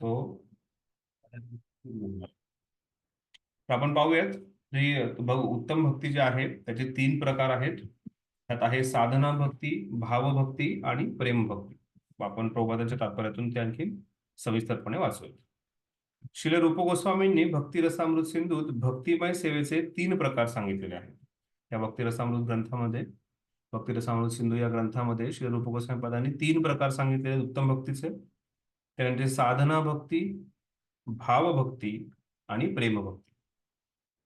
तो तर आपण पाहूयात जी उत्तम भक्ती जी आहे त्याचे तीन प्रकार आहेत. त्यात आहे साधना भक्ती, भावभक्ती आणि प्रेम भक्ती. आपण प्रभुपादांच्या तात्पर्यातून ते आणखी सविस्तरपणे वाचूयात. श्रील रूप गोस्वामींनी भक्ती रसामृत सिंधूत भक्तिमय सेवेचे तीन प्रकार सांगितलेले आहेत. या भक्ती रसामृत ग्रंथामध्ये, भक्ती रसामृत सिंधू या ग्रंथामध्ये श्री रूप गोस्वामी पदांनी तीन प्रकार सांगितलेले आहेत उत्तम भक्तीचे. ते म्हणजे साधना भक्ती, भावभक्ती आणि प्रेमभक्ती.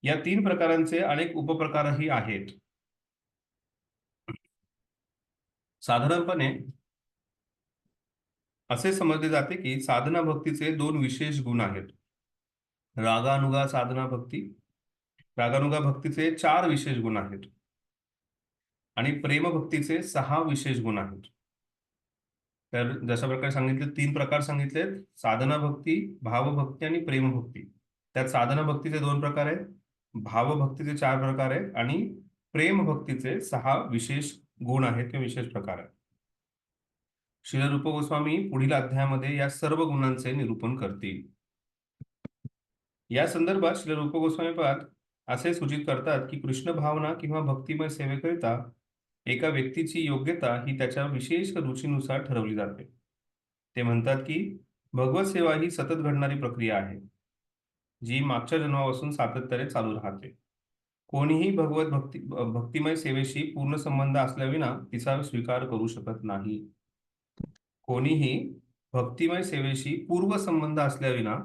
या तीन प्रकारांचे अनेक उपप्रकारही आहेत. साधारणपणे असे समजले जाते की साधना भक्तीचे दोन विशेष गुण आहेत. रागानुगा साधना भक्ती, रागानुगा भक्तीचे चार विशेष गुण आहेत आणि प्रेमभक्तीचे सहा विशेष गुण आहेत. तर जशा प्रकारे सांगितले तीन प्रकार सांगितलेत, साधना भक्ती, भावभक्ती आणि प्रेमभक्ती. त्यात साधना भक्तीचे दोन प्रकार आहेत, भावभक्तीचे चार प्रकार आहेत आणि प्रेमभक्तीचे सहा विशेष गुण आहेत किंवा विशेष प्रकार आहेत. श्री रूप गोस्वामी पुढील अध्यायामध्ये या सर्व गुणांचे निरूपण करतील. या संदर्भात श्री रूप गोस्वामी पाद असे सूचित करतात की कृष्ण भावना किंवा भक्तिमय सेवेकरिता एका व्यक्तीची योग्यता ही त्याच्या विशेष रुचीनुसार ठरवली जाते. ते म्हणतात की भगवत सेवा ही सतत घडणारी प्रक्रिया आहे, जी मागच्या जन्मापासून सातत्याने चालू राहते. कोणीही भक्तिमय सेवेशी पूर्ण संबंध असल्याविना तिचा स्वीकार करू शकत नाही. कोणीही भक्तिमय सेवेशी पूर्व संबंध असल्याविना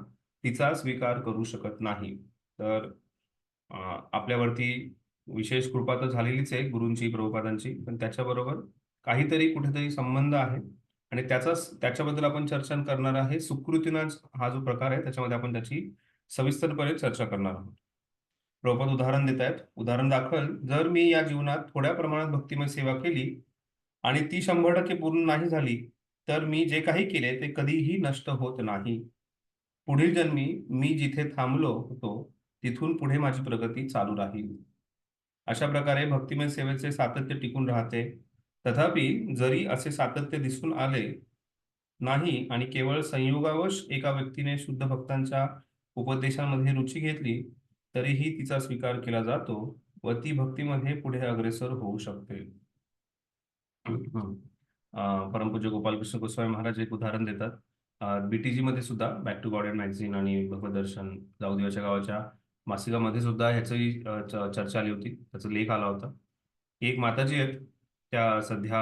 तिचा स्वीकार करू शकत नाही. तर आपल्यावरती विशेष कृपा तर झालेलीच आहे गुरूंची, प्रभुपादांची, पण त्याच्याबरोबर काहीतरी कुठेतरी संबंध आहे आणि त्याच्याबद्दल आपण चर्चा करणार आहे. सुकृतीनाच हा जो प्रकार आहे त्याच्यामध्ये आपण त्याची सविस्तरपणे चर्चा करणार आहोत. प्रभुपाद उदाहरण देत आहेत. उदाहरण दाखल, जर मी या जीवनात थोड्या प्रमाणात भक्तिमय सेवा केली आणि ती 100% पूर्ण नाही झाली, तर मी जे काही केले ते कधीही नष्ट होत नाही. पुढील जन्मी मी जिथे थांबलो होतो तिथून पुढे माझी प्रगती चालू राहील. अशा प्रकारे भक्तिमय सेवेचे सातत्य टिकून राहते. तथापि जरी असे सातत्य दिसून आले नाही आणि केवळ संयोगावश एका व्यक्तीने शुद्ध भक्तांच्या उपदेशांमध्ये रुची घेतली, तरीही तिचा स्वीकार केला जातो व ती भक्तीमध्ये पुढे अग्रेसर होऊ शकते. परमपूज्य गोपालकृष्ण गोस्वामी महाराज एक उदाहरण देतात. बीटीजी मध्ये सुद्धा बॅक टू गॉड मॅगझिन आणि भगवत दर्शन जाऊदेवाच्या गावाच्या मासिकामध्ये सुद्धा ह्याची चर्चा आली होती, त्याचा लेख आला होता. एक माताजी आहेत, त्या सध्या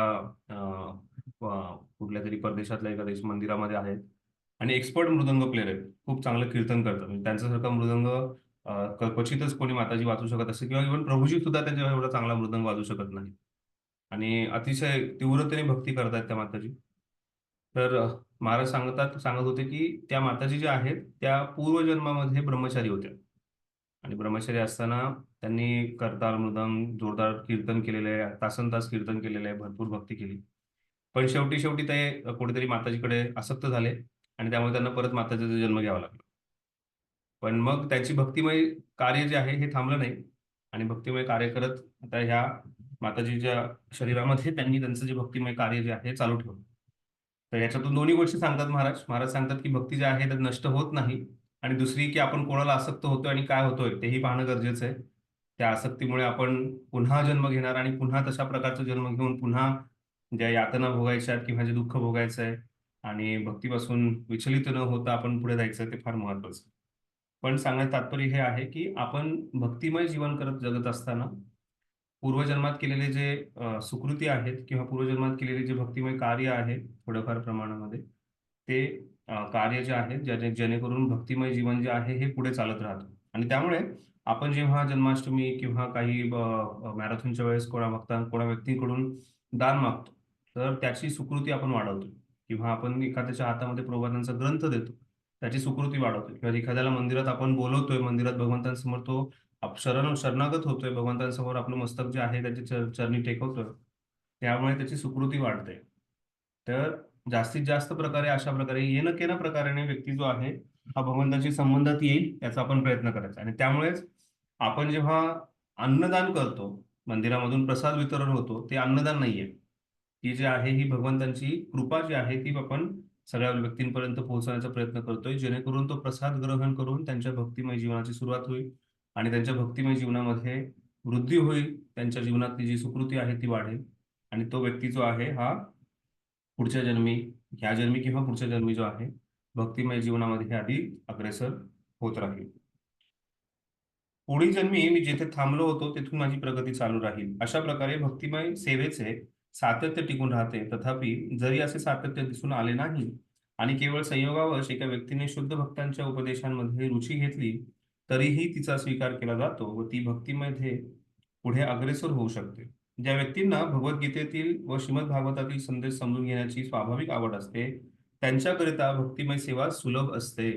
कुठल्या तरी परदेशातल्या एका मंदिरामध्ये आहेत आणि एक्सपर्ट मृदंग प्लेअर आहेत. खूप चांगलं कीर्तन करतात. म्हणजे त्यांच्यासारखा मृदंग क्वचितच कोणी माताजी वाचू शकत असे किंवा इव्हन प्रभूजी सुद्धा त्यांच्या एवढा चांगला मृदंग वाजू शकत नाही आणि अतिशय तीव्रतेने भक्ती करतात त्या माताजी. तर महाराज सांगत होते की त्या माताजी ज्या आहेत त्या पूर्वजन्मामध्ये ब्रह्मचारी होत्या आणि ब्रह्मचारी असताना त्यांनी करताल मृदंग जोरदार कीर्तन केलेलं आहे, तासन तास कीर्तन केलेलं आहे, भरपूर भक्ती केली. पण शेवटी शेवटी ते कुठेतरी माताजीकडे आसक्त झाले आणि त्यामुळे त्यांना परत माताजीचा जन्म घ्यावा लागला. पण मग त्यांची भक्तिमय कार्य जे आहे हे थांबलं नाही आणि भक्तिमय कार्य करत आता ह्या माताजीच्या शरीरामध्ये त्यांनी त्यांचं जे भक्तिमय कार्य जे आहे चालू ठेवलं. तर याच्यातून दोन्ही गोष्टी सांगतात महाराज सांगतात की भक्ती जी आहे ते नष्ट होत नाही आणि दुसरी की आपण कोणाला आसक्त होतोय आणि काय होतोय तेही पाहणं गरजेचं आहे. त्या आसक्तीमुळे आपण पुन्हा जन्म घेणार आणि पुन्हा तशा प्रकारचा जन्म घेऊन पुन्हा ज्या यातना भोगायच्या आहेत किंवा जे दुःख भोगायचं आहे आणि भक्तीपासून विचलित न होता आपण पुढे जायचं ते फार महत्वाचं. पण सांगण्याचं तात्पर्य हे आहे की आपण भक्तिमय जीवन जगत असताना पूर्वजन्मात केलेले जे सुकृती आहेत किंवा पूर्वजन्मात केलेले जे भक्तिमय कार्य आहे थोड्याफार प्रमाणामध्ये ते कार्य जे आहे जेणेकरून भक्तिमय जीवन जे आहे हे पुढे चालत राहतं आणि त्यामुळे आपण जेव्हा जन्माष्टमी किंवा काही मॅरेथॉनच्या वेळेस कोणा व्यक्तीकडून दान मागतो तर त्याची सुकृती आपण वाढवतो किंवा आपण एखाद्याच्या हातामध्ये प्रभुपादांचा ग्रंथ देतो त्याची सुकृती वाढवतो किंवा एखाद्याला मंदिरात आपण बोलवतोय, मंदिरात भगवंतांसमोर तो शरणागत होतोय, भगवंतांसमोर आपलं मस्तक जे आहे त्याची चरणी टेकवतोय, त्यामुळे त्याची सुकृती वाढते. तर जास्तीत जास्त प्रकारे अशा प्रकारे येणं केनं प्रकाराने व्यक्ती जो आहे हा भगवंताशी संबंधात येईल याचा आपण प्रयत्न करायचा आणि त्यामुळेच आपण जेव्हा अन्नदान करतो, मंदिरामधून प्रसाद वितरण होतो, ते अन्नदान नाहीये. ती जी आहे ही भगवंतांची कृपा जी आहे ती आपण सगळ्या व्यक्तींपर्यंत पोहोचवण्याचा प्रयत्न करतोय, जेणेकरून तो प्रसाद ग्रहण करून त्यांच्या भक्तिमय जीवनाची सुरुवात होईल आणि त्यांच्या भक्तिमय जीवनामध्ये वृद्धी होईल. त्यांच्या जीवनातली जी सुकृती आहे ती वाढेल आणि तो व्यक्ती जो आहे हा पुढच्या जन्मी, ह्या जन्मी किंवा पुढच्या जन्मी जो आहे, भक्तिमय जीवनामध्ये अधिक अग्रेसर होत राहील. पुढील जन्मी मी जिथे थांबलो होतो तिथून माझी प्रगती चालू राहील. अशा प्रकारे भक्तिमय सेवेचे सातत्य टिकून राहते. तथापि जरी असे सातत्य दिसून आले नाही आणि केवळ संयोगावश एका व्यक्तीने शुद्ध भक्तांच्या उपदेशांमध्ये रुची घेतली, तरीही तिचा स्वीकार केला जातो व ती भक्तीमध्ये पुढे अग्रेसर होऊ शकते. ज्या व्यक्तींना भगवद्गीतेतील व श्रीमद भागवतातील संदेश समजून घेण्याची स्वाभाविक आवड असते, त्यांच्याकरिता भक्तिमय सेवा सुलभ असते.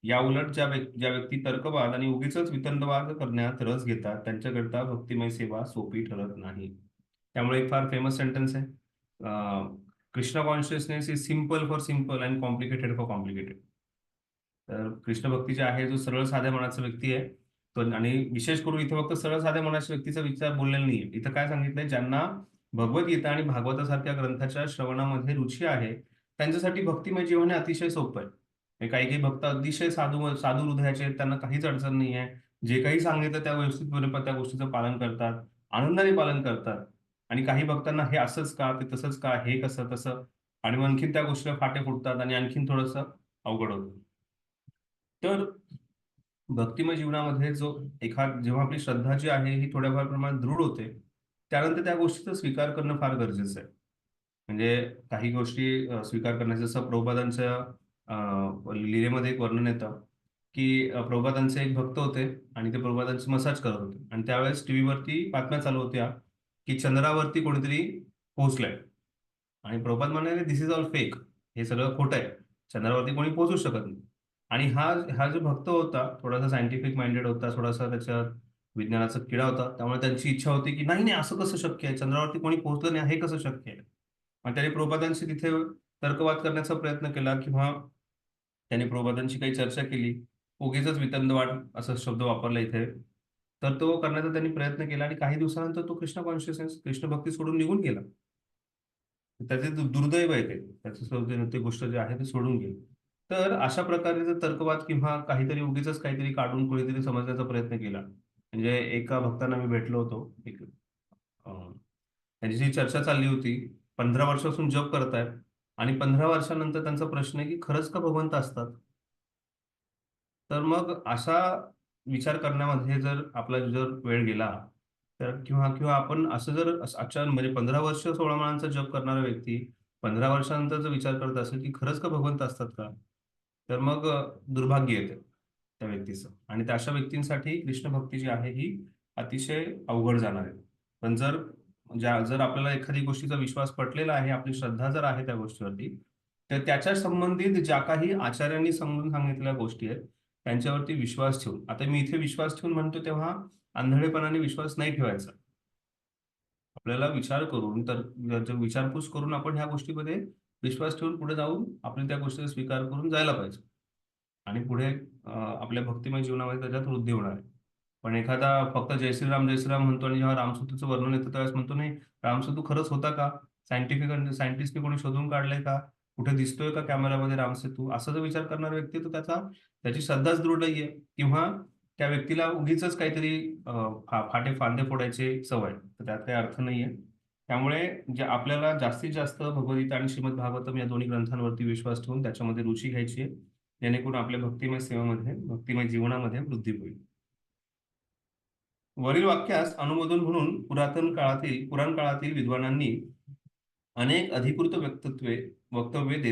याउलट ज्या व्यक्ती तर्कवाद आणि उगीचच वितंडवाद करण्यात रस घेतात, त्यांच्याकरिता भक्तिमय सेवा सोपी ठरत नाही. त्यामुळे एक फार फेमस सेंटेन्स आहे, Krishna consciousness is simple for simple and complicated for complicated. तर कृष्ण भक्ती जे आहे, जो सरळ साध्या मनाचा व्यक्ती आहे तो, आणि विशेष करून इथे फक्त सरळ साध्या मनाच्या व्यक्तीचा विचार बोललेला नाहीये. इथं काय सांगितलंय, ज्यांना भगवद्गीता आणि भागवतासारख्या ग्रंथाच्या श्रवणामध्ये रुची आहे, त्यांच्यासाठी भक्तिमय जीवन हे अतिशय सोपं आहे. हे काही काही भक्त अतिशय साधू साधू हृदयाचे आहेत, त्यांना काहीच अडचण नाही आहे. जे काही सांगितलं त्या व्यवस्थितपणे त्या गोष्टीचं पालन करतात, आनंदाने पालन करतात. आणि काही भक्तांना हे असंच का, ते तसंच का, हे कसं तसं, आणि मग आणखीन त्या गोष्टीला फाटे फुटतात आणि आणखीन थोडंसं अवघड होतं. तर भक्तिमय जीवनामध्ये जेव्हा आपली श्रद्धा जी आहे ही थोड्याफार प्रमाणात दृढ होते, त्यानंतर त्या गोष्टीचा स्वीकार करणं फार गरजेचं आहे. म्हणजे काही गोष्टी स्वीकार करण्याचं, जसं प्रभुपादांच्या लीलेमध्ये एक वर्णन येतं, की प्रभुपादांचे एक भक्त होते आणि ते प्रभुपादांची मसाज करत होते आणि त्यावेळेस टीव्हीवरती बातम्या चालू होत्या, की चंद्रावरती कोणीतरी पोहोचलंय आणि प्रभुपाद म्हणाले, "धिस इज ऑल फेक." हे सगळं खोटं आहे. चंद्रावरती कोणी पोहोचू शकत नाही. आणि हा हा जो भक्त होता, थोडासा सायंटिफिक माइंडेड होता, थोडासा त्याच्यात विज्ञानाचा किडा होता. त्यामुळे त्यांची इच्छा होती, की "नाही, नाही, असं कसं शक्य आहे? चंद्रावरती कोणी पोहोचलं नाही, हे कसं शक्य आहे?" मग त्याने प्रभुपादांशी तिथे तर्कवाद करण्याचा प्रयत्न केला किंवा त्याने प्रभुपादांशी काही चर्चा केली. उगीचच वितंडवाद असा शब्द वापरला इथे. तर तो करण्याचा त्यांनी प्रयत्न केला आणि काही दिवसानंतर तो कृष्ण कॉन्शियसनेस, कृष्ण भक्ती सोडून निघून गेला. त्याचे दुर्दैव आहे ते. त्याचं ते गोष्ट जी आहे ती सोडून गेली. तर अशा प्रकारे जर तर्कवाद किंवा काहीतरी उगीचच काहीतरी काढून कोणीतरी समजण्याचा प्रयत्न केला. म्हणजे एका भक्तांना मी भेटलो होतो. त्यांची चर्चा चालली होती. 15 वर्षापासून जप करतायत आणि 15 वर्षानंतर त्यांचा प्रश्न आहे, की खरंच का भगवंत असतात? तर मग असा विचार करण्यामध्ये जर आपला जर वेळ गेला, तर किंवा किंवा आपण असं जर अचानक म्हणजे 15 वर्ष 16 माळांचा जप करणारा व्यक्ती 15 वर्षानंतर जर विचार करत असेल, की खरंच का भगवंत असतात का? तर मग दुर्भाग्य येते त्या व्यक्तीचं आणि त्या अशा व्यक्तींसाठी कृष्ण भक्ती जी आहे ही अतिशय अवघड जाणार आहे. पण जर आपल्याला एखादी गोष्टीचा विश्वास पटलेला आहे, आपली श्रद्धा जर आहे त्या गोष्टीवरती, तर त्याच्या संबंधित ज्या काही आचार्यांनी समजून सांगितलेल्या गोष्टी आहेत, त्यांच्यावरती विश्वास ठेवून. आता मी इथे विश्वास ठेवून म्हणतो तेव्हा आंधळेपणाने विश्वास नाही ठेवायचा. आपल्याला विचार करून तर विचारपूस करून आपण ह्या गोष्टीमध्ये विश्वास ठेवून पुढे जाऊन आपण त्या गोष्टीचा स्वीकार करून जायला पाहिजे. आणि पुढे आपल्या भक्तिमय जीवनामध्ये त्याच्यात वृद्धी होणार आहे. पण एखादा फक्त जय श्रीराम, जय श्रीराम म्हणतो आणि जेव्हा रामसेतूचं वर्णन येतं त्यावेळेस म्हणतो, "नाही, रामसेतू खरंच होता का? सायंटिस्टने कोणी शोधून काढलंय का? कुठे दिसतोय का कॅमेरामध्ये रामसेतू?" असा जर विचार करणारा व्यक्ती तो त्याची श्रद्धाच दृढ नाहीये किंवा त्या व्यक्तीला उगीचच काहीतरी फाटे-फांदे फोडायची सवय. तर त्यात काही अर्थ नाहीये. त्यामुळे जे आपल्याला जास्तीत जास्त भगवद्गीता आणि श्रीमद भागवतम या दोन्ही ग्रंथांवरती विश्वास ठेवून त्याच्यामध्ये रुची घ्यायची आहे. जेणेकरून आपल्या भक्तिमय सेवेमध्ये, भक्तिमय जीवनामध्ये वृद्धी होईल. वरील वाक्यास अनुमोदन म्हणून पुराण काळातील विद्वानांनी अनेक अधिकृत वक्तव्ये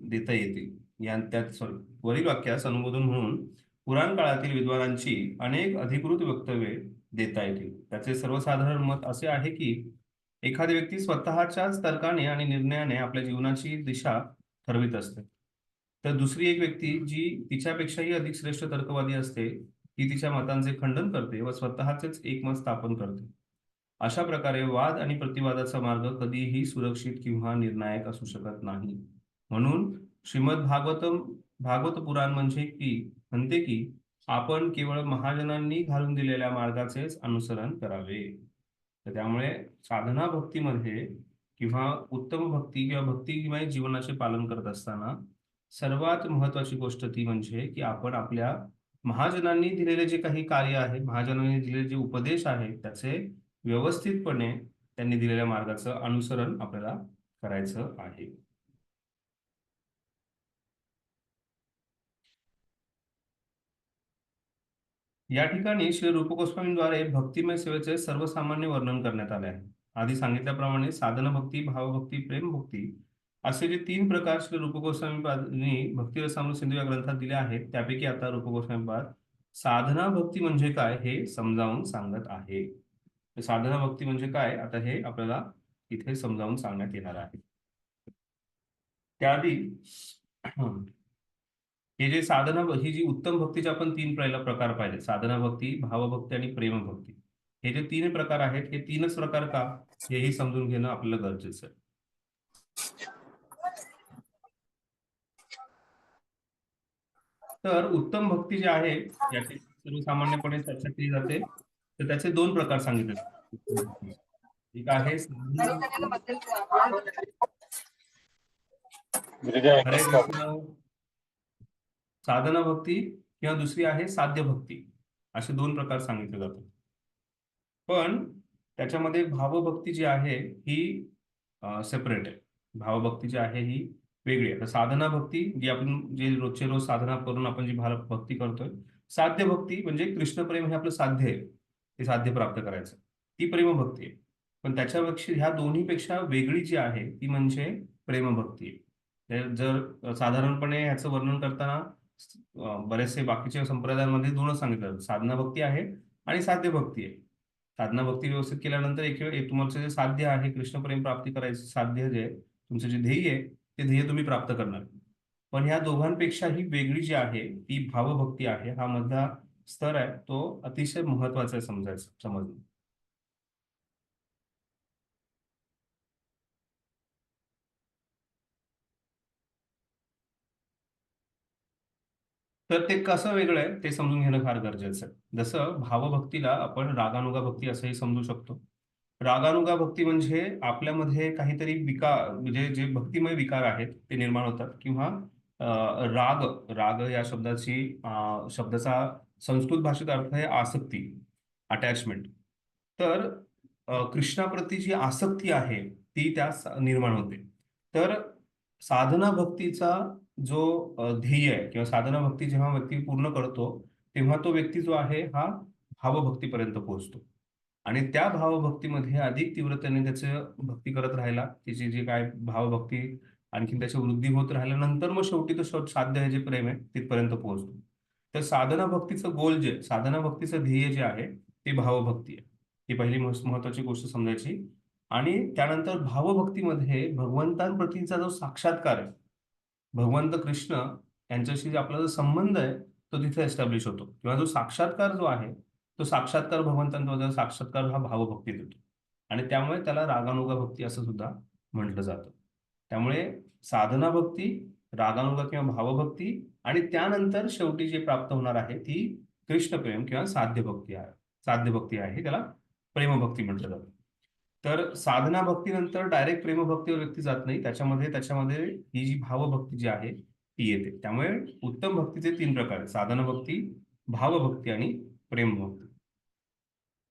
देता येतील. वरील वाक्यास अनुमोदन म्हणून पुराण काळातील विद्वानांची अनेक अधिकृत वक्तव्ये देता येतील. त्याचे सर्वसाधारण मत असे आहे, की एखादी व्यक्ती स्वतःच्याच तर्काने आणि निर्णयाने आपल्या जीवनाची दिशा ठरवित असते. तर दुसरी एक व्यक्ती जी तिच्यापेक्षाही अधिक श्रेष्ठ तर्कवादी असते, ती तिच्या मतांचे खंडन करते व स्वतःचेच एक मत स्थापन करते. अशा प्रकारे वाद आणि प्रतिवादाचा मार्ग कधीही सुरक्षित किंवा निर्णायक असू शकत नाही. म्हणून श्रीमद भागवत पुराण म्हणते की आपण केवळ महाजनांनी घालून दिलेल्या मार्गाचेच अनुसरण करावे. तर त्यामुळे साधना भक्तीमध्ये किंवा उत्तम भक्ती किंवा भक्तिमय जीवनाचे पालन करत असताना सर्वात महत्वाची गोष्ट ती म्हणजे की आपण आपल्या महाजनांनी दिलेले जे काही कार्य आहे, महाजनांनी दिलेले जे उपदेश आहे, त्याचे व्यवस्थितपणे त्यांनी दिलेल्या मार्गाचं अनुसरण आपल्याला करायचं आहे. या ठिकाणी श्री रूप गोस्वामींद्वारे भक्तिमय सेवेचे सर्वसामान्य वर्णन करण्यात आले आहे. आधी सांगितल्याप्रमाणे साधन भक्ती, भावभक्ती, प्रेमभक्ती असे जे 3 प्रकार श्री रूप गोस्वामींनी भक्ती रसामृत सिंधू या ग्रंथात दिले आहेत, त्यापैकी आता रूप गोस्वामीपाद साधना भक्ती म्हणजे काय हे समजावून सांगत आहे. साधना भक्ती म्हणजे काय, आता हे आपल्याला इथे समजावून सांगण्यात येणार आहे. त्याआधी हे जे साधना ही जी उत्तम भक्तीचे आपण 3 पहिला प्रकार पाहिले, साधना भक्ती, भावभक्ती आणि प्रेमभक्ती. हे जे 3 प्रकार आहेत, हे 3च प्रकार का, हेही समजून घेणं आपल्याला गरजेचं आहे. तर उत्तम भक्ती जी आहे, याची सर्वसामान्यपणे चर्चा केली जाते. तर त्याचे 2 प्रकार सांगितले उत्तम भक्तीचे. एक आहे साधना भक्ती. हरे कृष्ण. साधना भक्ती किंवा दुसरी आहे साध्य भक्ती, असे 2 प्रकार सांगितले जातात. पण त्याच्यामध्ये भावभक्ती जी आहे ही सेपरेट आहे. भावभक्ती जी आहे ही वेगळी आहे. तर साधना भक्ती जी आपण जे रोजचे रोज साधना करून आपण जी भक्ती करतोय, साध्य भक्ती म्हणजे कृष्णप्रेम हे आपलं साध्य आहे, ते साध्य प्राप्त करायचं, ती प्रेमभक्ती आहे. पण त्याच्यापेक्षा ह्या दोन्हीपेक्षा वेगळी जी आहे ती म्हणजे प्रेमभक्ती आहे. जर साधारणपणे ह्याचं वर्णन करताना बरेचसे बाकीच्या संप्रदायांमध्ये 2च सांगितलं, साधना भक्ती आहे आणि साध्य भक्ती आहे. साधना भक्ती व्यवस्थित केल्यानंतर एक वेळ तुमचं जे साध्य आहे, कृष्णप्रेम प्राप्ती करायचं साध्य जे आहे, तुमचं जे ध्येय आहे, ते ध्येय तुम्ही प्राप्त करणार. पण ह्या दोघांपेक्षा ही वेगळी जी आहे ती भावभक्ती आहे. हा मधला स्तर आहे, तो अतिशय महत्वाचा आहे समजणं. तर ते कसं वेगळं आहे ते समजून घेणं फार गरजेचं आहे. जसं भावभक्तीला आपण रागानुगा भक्ती असंही समजू शकतो. रागानुगा भक्ती म्हणजे आपल्यामध्ये काहीतरी म्हणजे जे भक्तिमय विकार आहेत ते निर्माण होतात, किंवा राग राग या शब्दाचा संस्कृत भाषेत अर्थ आहे आसक्ती, अटॅचमेंट. तर कृष्णाप्रती जी आसक्ती आहे ती निर्माण होते. तर साधना भक्तीचा जो ध्येय आहे किंवा साधना भक्ती जेव्हा व्यक्ती पूर्ण करतो, तेव्हा तो व्यक्ती जो आहे हा भावभक्तीपर्यंत पोहोचतो. आणि त्या भावभक्तीमध्ये अधिक तीव्रतेने त्याचं भक्ती करत राहिला, त्याची जी काय भावभक्ती आणखीन त्याची वृद्धी होत राहिल्यानंतर मग शेवटी तो साध्य हे जे प्रेम आहे तिथपर्यंत पोहोचतो. तर साधना भक्तीचं गोल जे साधना भक्तीचं ध्येय जे आहे ते भावभक्ती आहे. ही पहिली महत्वाची गोष्ट समजायची. आणि त्यानंतर भावभक्तीमध्ये भगवंतांप्रतीचा जो साक्षात्कार आहे, भगवंत कृष्ण यांच्याशी जे आपला जो संबंध आहे तो तिथे एस्टॅब्लिश होतो, किंवा जो साक्षात्कार जो आहे तो साक्षात्कार भगवंतांचा साक्षात्कार हा भावभक्तीत येतो. आणि त्यामुळे त्याला रागानुगा भक्ती असं सुद्धा म्हटलं जातं. त्यामुळे साधना भक्ती, रागानुगा किंवा भावभक्ती, आणि त्यानंतर शेवटी जे प्राप्त होणार आहे ती कृष्णप्रेम किंवा साध्य भक्ती आहे. साध्य भक्ती आहे, त्याला प्रेमभक्ती म्हटलं जातं. तर साधना भक्तीनंतर डायरेक्ट प्रेमभक्तीवर व्यक्ती जात नाही, त्याच्यामध्ये ही जी भावभक्ती जी आहे ती येते. त्यामुळे उत्तम भक्तीचे 3 प्रकार आहेत, साधना भक्ती, भावभक्ती आणि प्रेमभक्ती.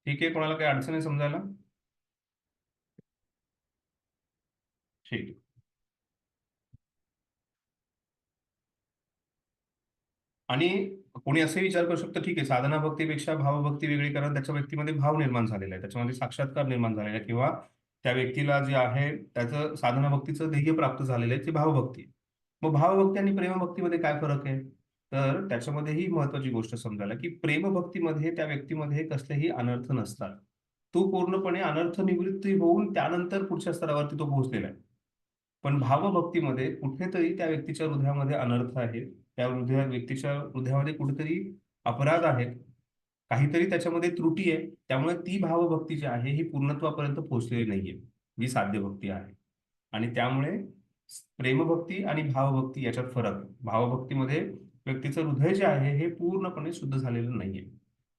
ठीक आहे, कोणाला काही अडचण आहे समजायला? ठीक आहे. आणि कोणी असे विचार करू शकतो, ठीक आहे, साधना भक्तीपेक्षा भावभक्ती वेगळी, कारण त्याच्या व्यक्तीमध्ये भाव निर्माण झालेला आहे, त्याच्यामध्ये साक्षात्कार निर्माण झालेला आहे, किंवा त्या व्यक्तीला जे आहे त्याचं साधना भक्तीचं ध्येय प्राप्त झालेलं आहे, ते भावभक्ती. मग भावभक्ती आणि प्रेमभक्तीमध्ये काय फरक आहे? तर त्याच्यामध्ये ही महत्वाची गोष्ट समजायला, की प्रेमभक्तीमध्ये त्या व्यक्तीमध्ये कसलेही अनर्थ नसतात. तो पूर्णपणे अनर्थ निवृत्ती होऊन त्यानंतर पुढच्या स्तरावरती तो पोहोचलेला आहे. पण भावभक्तीमध्ये कुठेतरी त्या व्यक्तीच्या हृदयामध्ये अनर्थ आहे, त्या व्यक्तीच्या हृदयामध्ये कुठेतरी अपराध आहेत, काहीतरी त्याच्यामध्ये त्रुटी आहे. त्यामुळे ती भावभक्ती जी आहे ही पूर्णत्वापर्यंत पोहोचलेली नाहीये, जी साध्य भक्ती आहे. आणि त्यामुळे प्रेमभक्ती आणि भावभक्ती याच्यात फरक. भावभक्तीमध्ये व्यक्तीचं हृदय जे आहे हे पूर्णपणे शुद्ध झालेलं नाहीये,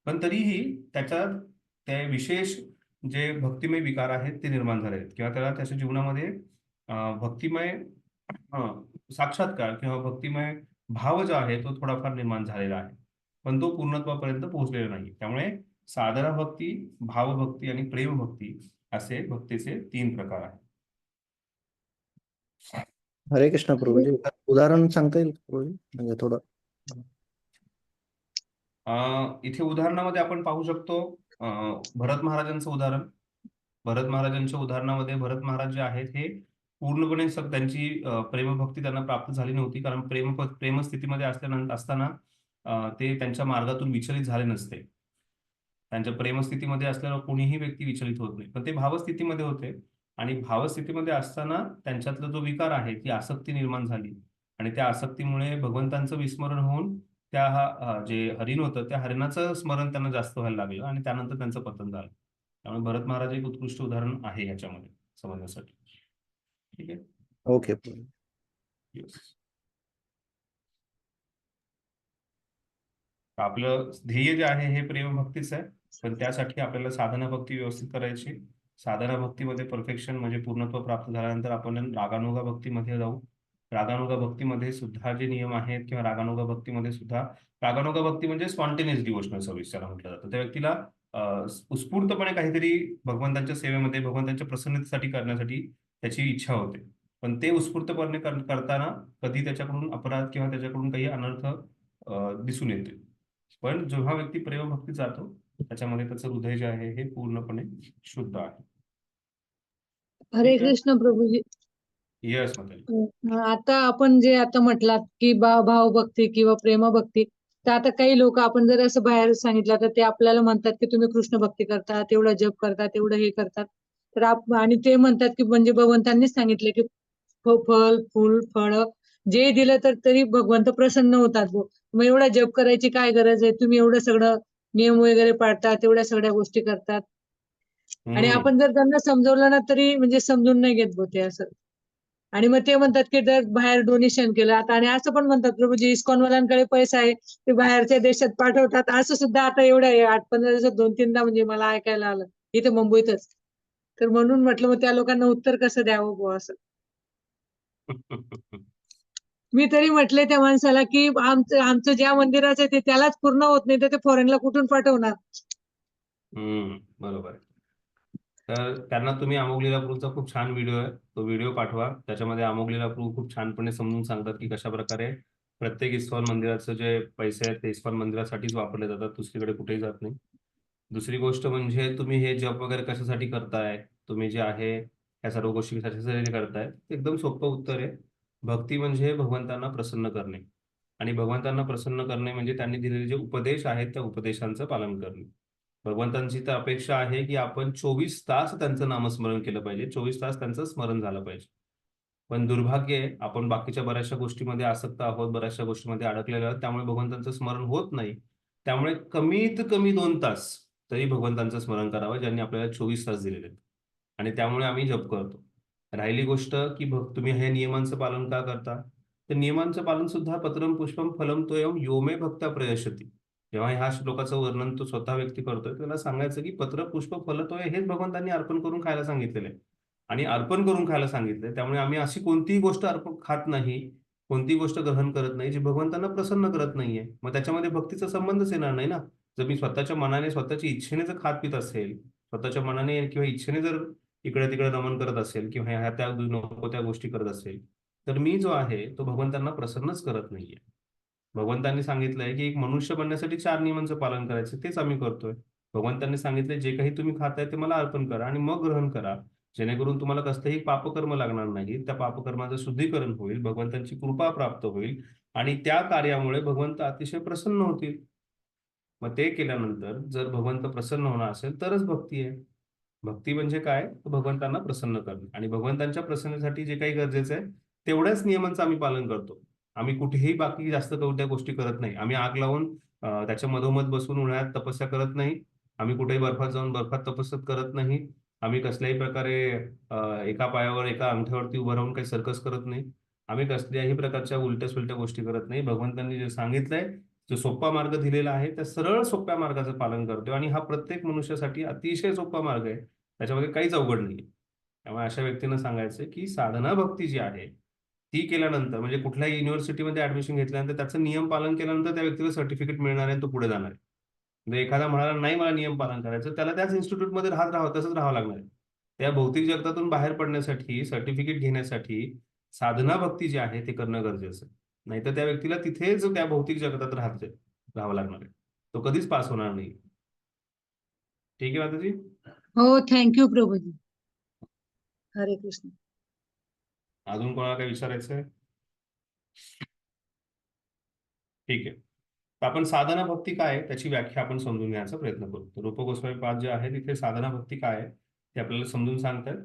पण तरीही त्याच्यात ते विशेष जे भक्तिमय विकार आहेत ते निर्माण झाले आहेत किंवा त्याला त्याच्या जीवनामध्ये भक्तिमय साक्षात्कार किंवा भक्तिमय भाव जो आहे तो थोडाफार निर्माण झालेला आहे, पण तो पूर्णत्वापर्यंत पोहोचलेला नाही. त्यामुळे साधना भक्ती, भावभक्ती आणि प्रेमभक्ती असे भक्तीचे 3 प्रकार आहेत. हरे कृष्ण प्रभूजी, उदाहरण सांगता येईल प्रभूजी? म्हणजे थोडं. इथे उदाहरणामध्ये आपण पाहू शकतो भरत महाराजांचं उदाहरण. भरत महाराजांच्या उदाहरणामध्ये भरत महाराज जे आहेत हे पूर्णपणे त्यांची प्रेमभक्ती त्यांना प्राप्त झाली नव्हती, कारण प्रेमस्थितीमध्ये असताना ते त्यांच्या मार्गातून विचलित झाले नसते. त्यांच्या प्रेमस्थितीमध्ये असल्यावर कोणीही व्यक्ती विचलित होत नाही, पण ते भावस्थितीमध्ये होते आणि भावस्थितीमध्ये असताना त्यांच्यातला जो विकार आहे ती आसक्ती निर्माण झाली आणि त्या आसक्तीमुळे भगवंतांचं विस्मरण होऊन त्या जे हरिण होतं त्या हरिणाचं स्मरण त्यांना जास्त व्हायला लागलं आणि त्यानंतर त्यांचं पतन झालं. त्यामुळे भरत महाराज एक उत्कृष्ट उदाहरण आहे याच्यामध्ये समजण्यासाठी. ठीक आहे. ओके. आपलं ध्येय जे आहे हे प्रेमभक्तीच आहे, पण त्यासाठी आपल्याला साधना भक्ती व्यवस्थित करायची. साधना भक्तीमध्ये परफेक्शन म्हणजे पूर्णत्व प्राप्त झाल्यानंतर आपण रागानुगा भक्तीमध्ये जाऊ. रागानुगा भक्तीमध्ये सुद्धा जे नियम आहेत किंवा रागानुगा भक्तीमध्ये सुद्धा रागानुगा भक्ती म्हणजे स्पॉन्टेनियस डिवोशनल सर्व्हिस त्याला म्हटलं जातं. त्या व्यक्तीला उत्स्फूर्तपणे काहीतरी भगवंतांच्या सेवेमध्ये भगवंतांच्या प्रसन्नतेसाठी करण्यासाठी त्याची इच्छा होते, पण ते उत्स्फूर्तपणे करताना कधी त्याच्याकडून अपराध किंवा त्याच्याकडून काही अनर्थ दिसून येते. पण जेव्हा व्यक्ती प्रेमभक्ती जातो त्याच्यामध्ये त्याचं हृदय जे आहे हे पूर्णपणे शुद्ध आहे. हरे कृष्ण प्रभूजी. येस मध्ये आता आपण जे आता म्हटलात की भावभक्ती किंवा प्रेमभक्ती, तर आता काही लोक आपण जर असं बाहेर सांगितलं तर ते आपल्याला म्हणतात की तुम्ही कृष्ण भक्ती करता, तेवढं जप करता, तेवढं हे करतात. तर आणि ते म्हणतात की म्हणजे भगवंतांनीच सांगितले की फळ जे दिलं तर तरी भगवंत प्रसन्न होतात. मग एवढा जप करायची काय गरज आहे? तुम्ही एवढं सगळं नियम वगैरे पाळतात, तेवढ्या सगळ्या गोष्टी करतात आणि आपण जर त्यांना समजवलं ना तरी म्हणजे समजून नाही घेत ते असं. आणि मग ते म्हणतात की जर बाहेर डोनेशन केलं आता, आणि असं पण म्हणतात प्रभूजी इस्कॉन वाल्यांकडे पैसा आहे ते बाहेरच्या देशात पाठवतात, असं सुद्धा आता एवढं आहे. 8-15 दिवसात 2-3दा म्हणजे मला ऐकायला आलं इथे मुंबईतच. तर म्हणून म्हटलं मग त्या लोकांना उत्तर कसं द्यावं बुवा असं. मी तरी म्हटले त्या माणसाला की आमचं ज्या मंदिराचं ते त्यालाच पूर्ण होत नाही तर ते फॉरेनला कुठून पाठवणार. बरोबर आहे. तर त्यांना तुम्ही अमोघ प्रभूचा खूप छान व्हिडिओ आहे, तो व्हिडिओ पाठवा. त्याच्यामध्ये अमोघ प्रभू खूप छानपणे समजून सांगतात की कशा प्रकारे प्रत्येक इस्कॉन मंदिराचं जे पैसे आहेत ते इस्कॉन मंदिरासाठीच वापरले जातात, दुसरीकडे कुठेही जात नाही. दुसरी गोष्ट म्हणजे तुम्ही हे जप वगैरे कशासाठी करताय, तुम्ही जे आहे या सर्व गोष्टी कशासाठी करताय, एकदम सोपं उत्तर आहे. भक्ती म्हणजे भगवंतांना प्रसन्न करणे आणि भगवंतांना प्रसन्न करणे म्हणजे त्यांनी दिलेले जे उपदेश आहेत त्या उपदेशांचं पालन करणे. भगवंतांची तर अपेक्षा आहे की आपण 24 तास त्यांचं नामस्मरण केलं पाहिजे, 24 तास त्यांचं स्मरण झालं पाहिजे. पण दुर्भाग्य आहे आपण बाकीच्या बऱ्याचशा गोष्टीमध्ये आसक्त आहोत, बऱ्याचशा गोष्टीमध्ये अडकलेलो आहोत, त्यामुळे भगवंतांचं स्मरण होत नाही. त्यामुळे कमीत कमी 2 तास तरी भगवंतांचं स्मरण करावं ज्यांनी आपल्याला 24 तास दिलेले आहेत आणि त्यामुळे आम्ही जप करतो. राहिली गोष्ट की तुम्ही हे नियमांचं पालन का करता, तर नियमांचं पालन सुद्धा पत्रम पुष्पम फलम तोयम यो मे भक्ता प्रयशती. जेव्हा ह्या श्लोकाचं वर्णन तो स्वतः व्यक्ती करतोय त्याला सांगायचं की पत्र पुष्प फल तोय हेच भगवंतांनी अर्पण करून खायला सांगितलेलं आहे आणि अर्पण करून खायला सांगितलंय. त्यामुळे आम्ही अशी कोणतीही गोष्ट अर्पण खात नाही, कोणतीही गोष्ट ग्रहण करत नाही जी भगवंतांना प्रसन्न करत नाहीये. मग त्याच्यामध्ये भक्तीचा संबंधच येणार नाही ना. जर मी स्वतःच्या मनाने स्वतःच्या इच्छेने जर खात पित असेल, स्वतःच्या मनाने किंवा इच्छेने जर इकडे तिकडे नमन करत असेल किंवा ह्या त्या नको त्या गोष्टी करत असेल, तर मी जो आहे तो भगवंतांना प्रसन्नच करत नाहीये. भगवंतांनी सांगितलंय की एक मनुष्य बनण्यासाठी 4 नियमांचं पालन करायचं, तेच आम्ही करतोय. भगवंतांनी सांगितलंय जे काही तुम्ही खाताय ते मला अर्पण करा आणि मग ग्रहण करा, जेणेकरून तुम्हाला कसलंही पापकर्म लागणार नाही. त्या पापकर्माचं शुद्धीकरण होईल, भगवंतांची कृपा प्राप्त होईल आणि त्या कार्यामुळे भगवंत अतिशय प्रसन्न होतील. मग ते केल्यानंतर जर भगवंत प्रसन्न होणार असेल तरच भक्ती आहे. भक्ती म्हणजे काय, तर भगवंतांना प्रसन्न करणं आणि भगवंतांच्या प्रसन्नतेसाठी जे काही गरजेचं आहे तेवढ्याच नियमांचं आम्ही पालन करतो. आम्ही कुठेही बाकी जास्त कोणत्या गोष्टी करत नाही. आम्ही आग लावून त्याच्या मधोमध बसून उन्हाळ्यात तपस्या करत नाही. आम्ही कुठेही बर्फात जाऊन बर्फात तपस्या करत नाही. आम्ही कसल्याही प्रकारे एका पायावर एका अंगठ्यावरती उभं राहून काही सर्कस करत नाही. आम्ही कसल्याही प्रकारच्या उलट्या सुलट्या गोष्टी करत नाही. भगवंतांनी जे सांगितलंय जो सोपा मार्ग दिलेला आहे त्या सरळ सोप्या मार्गाचं पालन करतोय आणि हा प्रत्येक मनुष्यासाठी अतिशय सोपा मार्ग आहे, त्याच्यामध्ये काहीच अवघड नाही. त्यामुळे अशा व्यक्तींना सांगायचं की साधना भक्ती जी आहे ती केल्यानंतर, म्हणजे कुठल्याही युनिव्हर्सिटीमध्ये ऍडमिशन घेतल्यानंतर त्याचं नियम पालन केल्यानंतर त्या व्यक्तीला सर्टिफिकेट मिळणार आहे आणि तो पुढे जाणार आहे. म्हणजे एखादा म्हणाला नाही मला नियम पालन करायचं, त्याला त्याच इन्स्टिट्यूटमध्ये राहावं, तसंच राहावं लागणार आहे. त्या भौतिक जगतातून बाहेर पडण्यासाठी, सर्टिफिकेट घेण्यासाठी साधना भक्ती जी आहे ते करणं गरजेचं आहे. नाहीतर त्या व्यक्तीला तिथेच त्या भौतिक जगतात राहावं लागणार आहे. तो कधीच पास होणार नाही. ठीक आहे माताजी. हो, थँक्यू प्रभूजी. हरे कृष्ण. अजून कोणाला काही विचारायचं आहे? ठीक आहे. तर आपण साधना भक्ती काय आहे त्याची व्याख्या आपण समजून घ्यायचा प्रयत्न करू. तर रूप गोस्वामी पाद जे आहे तिथे साधना भक्ती काय आहे ते आपल्याला समजून सांगतात.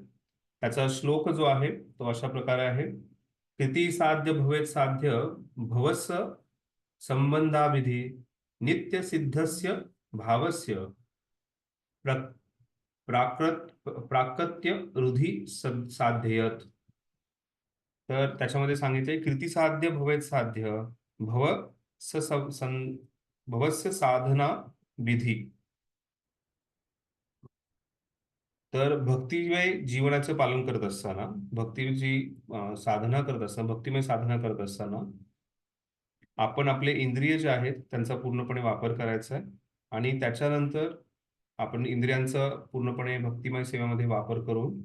त्याचा श्लोक जो आहे तो अशा प्रकारे आहे. किती साध्य भवेत साध्य भवस्य संबंधाविधी नित्य सिद्धस्य भावस्य प्राकत्य रुधी साध्ययत. तर त्याच्यामध्ये सांगितले कृती साध्य भवेत साध्य भवस्य साधना विधी. तर भक्तिमय जीवनाचं पालन करत असताना, भक्तीची साधना करत असताना, भक्तिमय साधना करत असताना आपण आपले इंद्रिय जे आहेत त्यांचा पूर्णपणे वापर करायचा आहे आणि त्याच्यानंतर आपण इंद्रियांचा पूर्णपणे भक्तिमय सेवेमध्ये वापर करून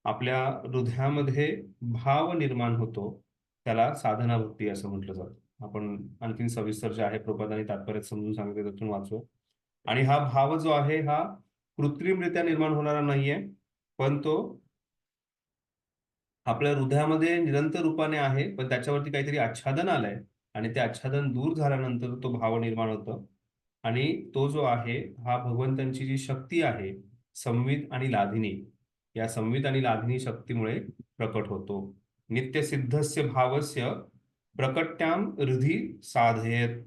आपल्या हृदयामध्ये भाव निर्माण होतो, त्याला साधना भक्ती असं म्हटलं जातं. आपण आणखीन सविस्तर जे आहे प्रबोधाने तात्पर्यात समजून सांगितले त्यातून वाचू. आणि हा भाव जो आहे हा कृत्रिमरित्या निर्माण होणारा नाहीये, पण तो आपल्या हृदयामध्ये निरंतर रूपाने आहे, पण त्याच्यावरती काहीतरी आच्छादन आलंय आणि ते आच्छादन दूर झाल्यानंतर तो भाव निर्माण होतो. आणि तो जो आहे हा भगवंतांची जी शक्ती आहे संवित आणि लाधिनी, या संवित आणि लाधिनी शक्तीमुळे प्रकट होतो. नित्य सिद्धस्य भावस्य प्रकट्याम हृदी साधयेत.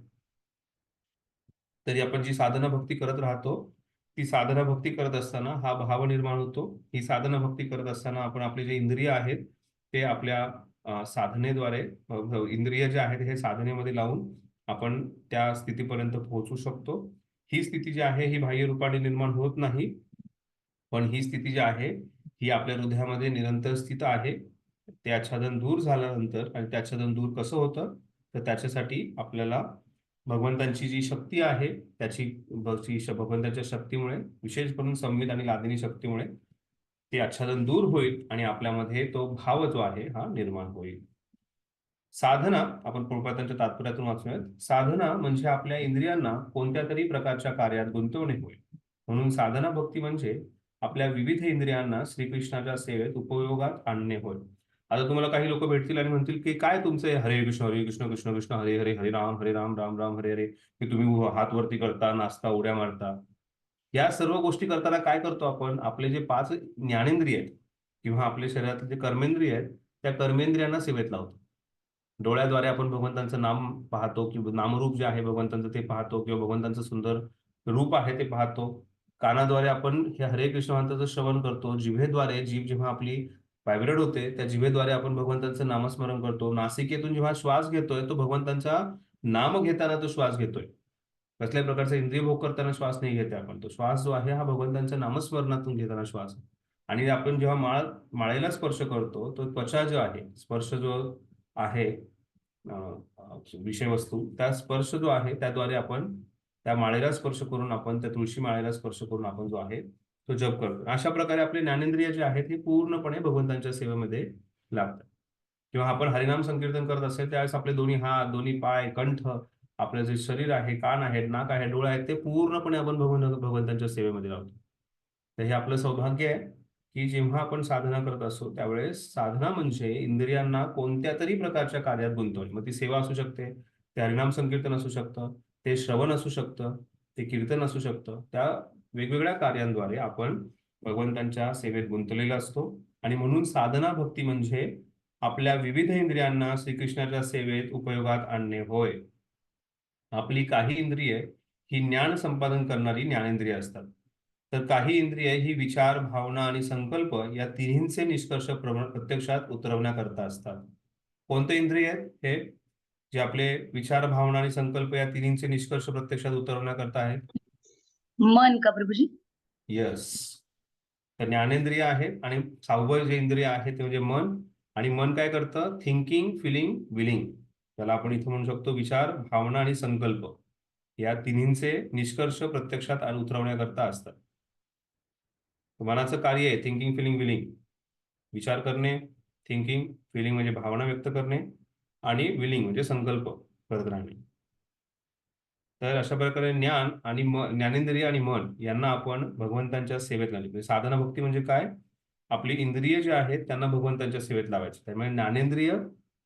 तरी आपण जी साधना भक्ती करत राहतो ती साधना भक्ती करत असताना हा भाव निर्माण होतो. ही साधना भक्ती करत असताना आपण आपले जे इंद्रिय आहेत ते आपल्या साधनेद्वारे, इंद्रिय जे आहेत हे साधनेमध्ये लावून आपण त्या स्थितीपर्यंत पोहोचू शकतो. ही स्थिती जी आहे ही बाह्य रूपाने निर्माण होत नाही, पण ही स्थिती जी आहे ही आपल्या हृदयामध्ये निरंतर स्थित आहे. ते आच्छादन दूर झाल्यानंतर, आणि ते आच्छादन दूर कसं होतं तर त्याच्यासाठी आपल्याला भगवंतांची जी शक्ती आहे त्याची भगवंताच्या शक्तीमुळे, विशेष करून संवित आणि लादिनी शक्तीमुळे ते आच्छादन दूर होईल आणि आपल्यामध्ये तो भाव जो आहे हा निर्माण होईल. साधना आपण प्रभुपादांच्या तात्पर्यातून वाचूयात. साधना म्हणजे आपल्या इंद्रियांना कोणत्या तरी प्रकारच्या कार्यात गुंतवणे होय. म्हणून साधना भक्ती म्हणजे आपल्या विविध इंद्रियांना श्रीकृष्णाच्या सेवेत उपयोगात आणणे होय. आता तुम्हाला काही लोक भेटतील आणि म्हणतील की काय तुमचे हरे कृष्ण कृष्ण कृष्ण हरे हरे, हरे राम राम राम हरे हरे, की तुम्ही हात वरती करता, नाचता, उड्या मारता. या सर्व गोष्टी करताना काय करतो आपण, आपले जे 5 ज्ञानेंद्रिय आहेत किंवा आपल्या शरीरातले जे कर्मेंद्रिय आहेत त्या कर्मेंद्रियांना सेवेत लावतो. डोळ्याद्वारे आपण भगवंतांचं नाम पाहतो किंवा नामरूप जे आहे भगवंतांचं ते पाहतो, किंवा भगवंतांचं सुंदर रूप आहे ते पाहतो. कानाद्वारे आपण हे हरे कृष्ण मंत्राचं श्रवण करतो. जिभेद्वारे, जीभ जेव्हा आपली व्हायब्रेट होते त्या जिभेद्वारे आपण भगवंतांचं नामस्मरण करतो. नासिकेतून जेव्हा श्वास घेतोय तो भगवंतांचा नाम घेताना तो श्वास घेतोय. कसल्याही प्रकारचा इंद्रिय भोग करताना श्वास नाही घेते आपण. तो श्वास जो आहे हा भगवंतांच्या नामस्मरणातून घेताना श्वास. आणि आपण जेव्हा माळेला स्पर्श करतो तो त्वचा जो आहे, स्पर्श जो आहे विषय वस्तू, त्या स्पर्श जो आहे त्याद्वारे आपण त्या माळेला स्पर्श करून, आपण त्या तुळशी माळेला स्पर्श करून आपण जो आहे तो जप करतो. अशा प्रकारे आपले ज्ञानेंद्रिय जे आहेत हे पूर्णपणे भगवंतांच्या सेवेमध्ये लागतात. किंवा आपण हरिनाम संकीर्तन करत असेल त्यावेळेस आपले दोन्ही हात, दोन्ही पाय, कंठ, आपलं जे शरीर आहे, कान आहेत, नाक आहे, डोळे आहेत, ते पूर्णपणे आपण भगवंतांच्या सेवेमध्ये लावतो. तर हे आपलं सौभाग्य आहे की जेव्हा आपण साधना करत असतो त्यावेळेस साधना म्हणजे इंद्रियांना कोणत्या तरी प्रकारच्या कार्यात गुंतवणे. मग ती सेवा असू शकते, ते हरिनाम संकीर्तन असू शकतं, ते श्रवण असू शकतं, ते कीर्तन असू शकतं. त्या वेगवेगळ्या कार्यांद्वारे आपण भगवंतांच्या सेवेत गुंतलेला असतो. आणि म्हणून साधना भक्ती म्हणजे आपल्या विविध इंद्रियांना श्रीकृष्णाच्या सेवेत उपयोगात आणणे होय. आपली काही इंद्रिये ही ज्ञान संपादन करणारी ज्ञानेंद्रिय असतात, तर काही इंद्रिय ही विचार, भावना आणि संकल्प या तिन्हींचे निष्कर्ष प्रत्यक्षात उतरवण्याकरता असतात. कोणते इंद्रिय आहेत हे? जे आपले विचार, भावना आणि संकल्प या तिन्हींचे निष्कर्ष प्रत्यक्षात उतरवण्याकरता आहेत. मन का प्रभूजी? यस. तर ज्ञानेंद्रिय आहेत आणि 6वं जे इंद्रिय आहे ते म्हणजे मन. आणि मन काय करतं? Thinking, feeling, willing. त्याला आपण इथे म्हणू शकतो विचार, भावना आणि संकल्प या तिन्हींचे निष्कर्ष प्रत्यक्षात उतरवण्याकरता असतात. मनाचं कार्य आहे थिंकिंग, फिलिंग, विलिंग. विचार करणे, थिंकिंग, फिलिंग म्हणजे भावना व्यक्त करणे आणि विलिंग म्हणजे संकल्प करत राहणे. तर अशा प्रकारे ज्ञान आणि ज्ञानेंद्रिय आणि मन यांना आपण भगवंतांच्या सेवेत लावले. म्हणजे साधना भक्ती म्हणजे काय? आपली इंद्रिय जे आहेत त्यांना भगवंतांच्या सेवेत लावायचे. त्यामुळे ज्ञानेंद्रिय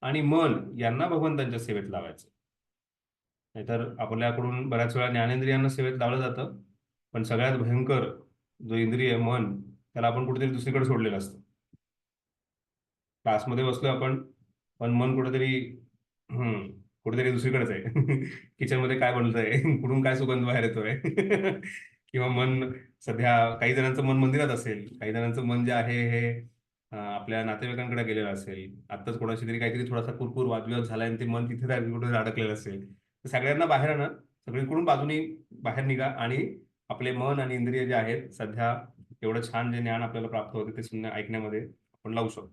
आणि मन यांना भगवंतांच्या सेवेत लावायचं. नाहीतर आपल्याकडून बऱ्याच वेळा ज्ञानेंद्रियांना सेवेत लावलं जातं, पण सगळ्यात भयंकर जो इंद्रिय मन त्याला आपण कुठेतरी दुसरीकडे सोडलेलं असतं. क्लासमध्ये बसलोय आपण, पण मन कुठेतरी दुसरीकडेच आहे. किचनमध्ये काय बनतंय, कुठून काय सुगंध बाहेर येतोय. किंवा मन सध्या काही जणांचं मन मंदिरात असेल, काही जणांचं मन जे आहे हे आपल्या नातेवाईकांकडे गेलेलं असेल. आत्ताच कोणाशी तरी काहीतरी थोडासा कुरकुर वादविवाद झालाय आणि ते मन तिथे कुठे अडकलेलं असेल. तर सगळ्यांना बाहेर आणा, सगळीकडून बाजूनी बाहेर निघा आणि आपले मन आणि इंद्रिय जे आहेत सध्या एवढं छान जे ज्ञान आपल्याला प्राप्त होते ते सुद्धा ऐकण्यामध्ये आपण लावू शकतो.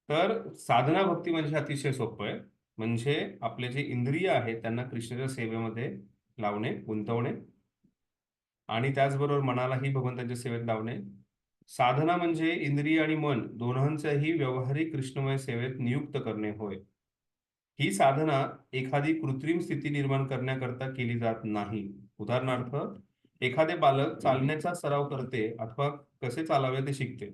तर साधना भक्ती म्हणजे अतिशय सोपं आहे. म्हणजे आपले जे इंद्रिय आहेत त्यांना कृष्णाच्या सेवेमध्ये लावणे, गुंतवणे आणि त्याचबरोबर मनालाही भगवंताच्या सेवेत लावणे. साधना म्हणजे इंद्रिय आणि मन दोन्हांच्याही व्यवहारिक कृष्णमय सेवेत नियुक्त करणे होय. ही साधना एखादी कृत्रिम स्थिती निर्माण करण्याकरता केली जात नाही. उदाहरणार्थ, एखादे बालक चालण्याचा सराव करते अथवा कसे चालावे ते शिकते.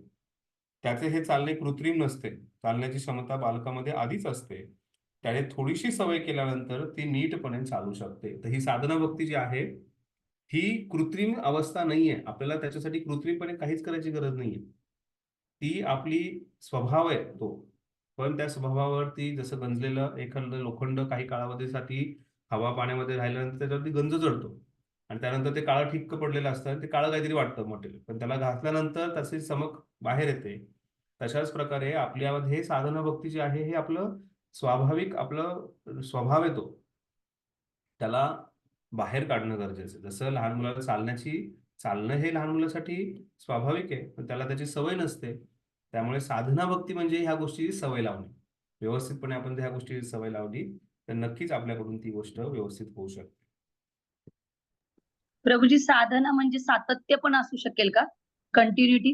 त्याचे हे चालणे कृत्रिम नसते. चालण्याची क्षमता बालकामध्ये आधीच असते. त्याने थोडीशी सवय केल्यानंतर ती नीटपणे चालू शकते. तर ही साधना भक्ती जी आहे ही कृत्रिम अवस्था नाहीये. आपल्याला त्याच्यासाठी कृत्रिमपणे काहीच करायची गरज नाहीये. ती आपली स्वभाव आहे तो. पण त्या स्वभावावरती जसं गंजलेलं एखादं लोखंड काही कालावधीसाठी हवा पाण्यामध्ये राहिल्यानंतर त्याच्यावरती गंज चढतो आणि त्यानंतर ते काळं ठिक्क पडलेलं असतं. ते काळं काहीतरी वाटतं मटेरियल, पण त्याला घासल्यानंतर त्याची चमक बाहेर येते. तशाच प्रकारे आपल्यामध्ये साधना भक्ती जी आहे हे आपलं स्वाभाविक आपलं स्वभाव आहे तो. त्याला बाहेर काढणं गरजेचं आहे. जसं लहान मुलाला चालणं हे लहान मुलासाठी स्वाभाविक आहे, पण त्याला त्याची सवय नसते. त्यामुळे साधना भक्ती म्हणजे ह्या गोष्टीची सवय लावणे. व्यवस्थितपणे आपण ह्या गोष्टीची सवय लावली तर नक्कीच आपल्याकडून ती गोष्ट व्यवस्थित होऊ शकते. प्रभूजी, साधना म्हणजे सातत्य पण असू शकेल का? कंटिन्युटी?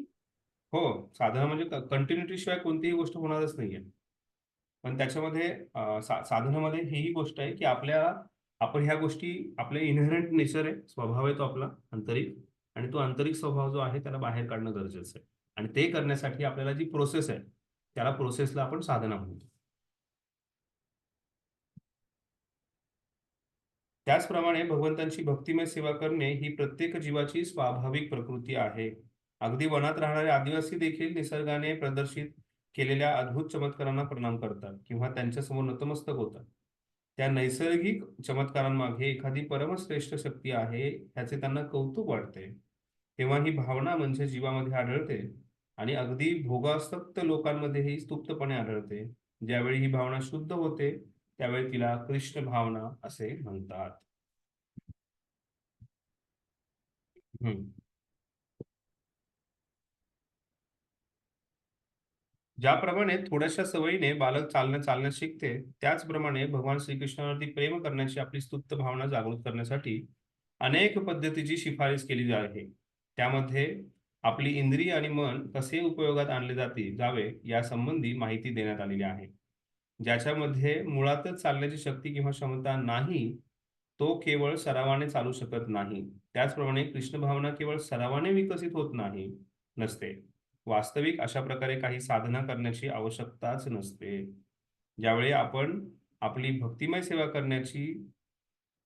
हो, साधना म्हणजे कंटिन्युटी शिवाय कोणतीही गोष्ट होणारच नाहीये. पण त्याच्यामध्ये साधनामध्ये ही गोष्ट आहे की आपण ह्या गोष्टी आपल्या इनहेरंट नेचर आहे, स्वभाव आहे तो आपला आंतरिक, आणि तो आंतरिक स्वभाव जो आहे त्याला बाहेर काढणं गरजेचं आहे. आणि ते करण्यासाठी आपल्याला जी प्रोसेस आहे त्याला प्रोसेसला आपण साधना म्हणतो. त्याचप्रमाणे भगवंतांची भक्तिमय सेवा करणे ही प्रत्येक जीवाची स्वाभाविक प्रकृती आहे. अगदी वनात राहणारे आदिवासी देखील निसर्गाने प्रदर्शित केलेल्या अद्भुत चमत्कारांना प्रणाम करतात किंवा त्यांच्यासमोर नतमस्तक होतात. त्या नैसर्गिक चमत्कारांमागे एखादी परमश्रेष्ठ शक्ती आहे ह्याचे त्यांना कौतुक वाटते. तेव्हा ही भावना म्हणजे जीवामध्ये आढळते आणि अगदी भोगासक्त लोकांमध्येही स्तुप्तपणे आढळते. ज्यावेळी ही भावना शुद्ध होते त्यावेळी तिला कृष्ण भावना असे म्हणतात. ज्याप्रमाणे थोड्याशा सवयीने बालक चालण्यास शिकते, त्याचप्रमाणे भगवान श्रीकृष्णावरती प्रेम करण्याची आपली स्तुप्त भावना जागृत करण्यासाठी अनेक पद्धतीची शिफारस केली आहे. त्यामध्ये आपली इंद्रिय आणि मन कसे उपयोगात आणले जावे यासंबंधी माहिती देण्यात आलेली आहे. ज्याच्यामध्ये मुळातच चालण्याची शक्ती किंवा क्षमता नाही, तो केवळ सरावाने चालू शकत नाही. त्याचप्रमाणे कृष्ण भावना केवळ सरावाने विकसित होत नसते. वास्तविक अशा प्रकारे काही साधना करण्याची आवश्यकताच नसते. ज्यावेळी आपण आपली भक्तिमय सेवा करण्याची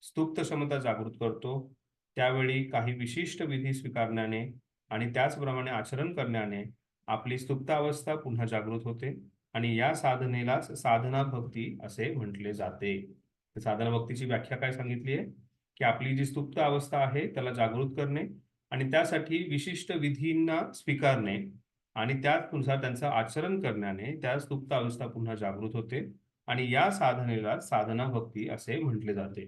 स्तुप्त क्षमता जागृत करतो, त्यावेळी काही विशिष्ट विधी स्वीकारण्याने आणि त्याचप्रमाणे आचरण करण्याने आपली सुप्त अवस्था पुन्हा जागृत होते आणि या साधनेलाच साधना भक्ती असे म्हटले जाते. साधना भक्तीची व्याख्या काय सांगितली आहे की आपली जी सुप्त अवस्था आहे त्याला जागृत करणे आणि त्यासाठी विशिष्ट विधींना स्वीकारणे आणि त्यानुसार त्यांचं आचरण करण्याने त्या सुप्त अवस्था पुन्हा जागृत होते आणि या साधनेला साधना भक्ती असे म्हटले जाते.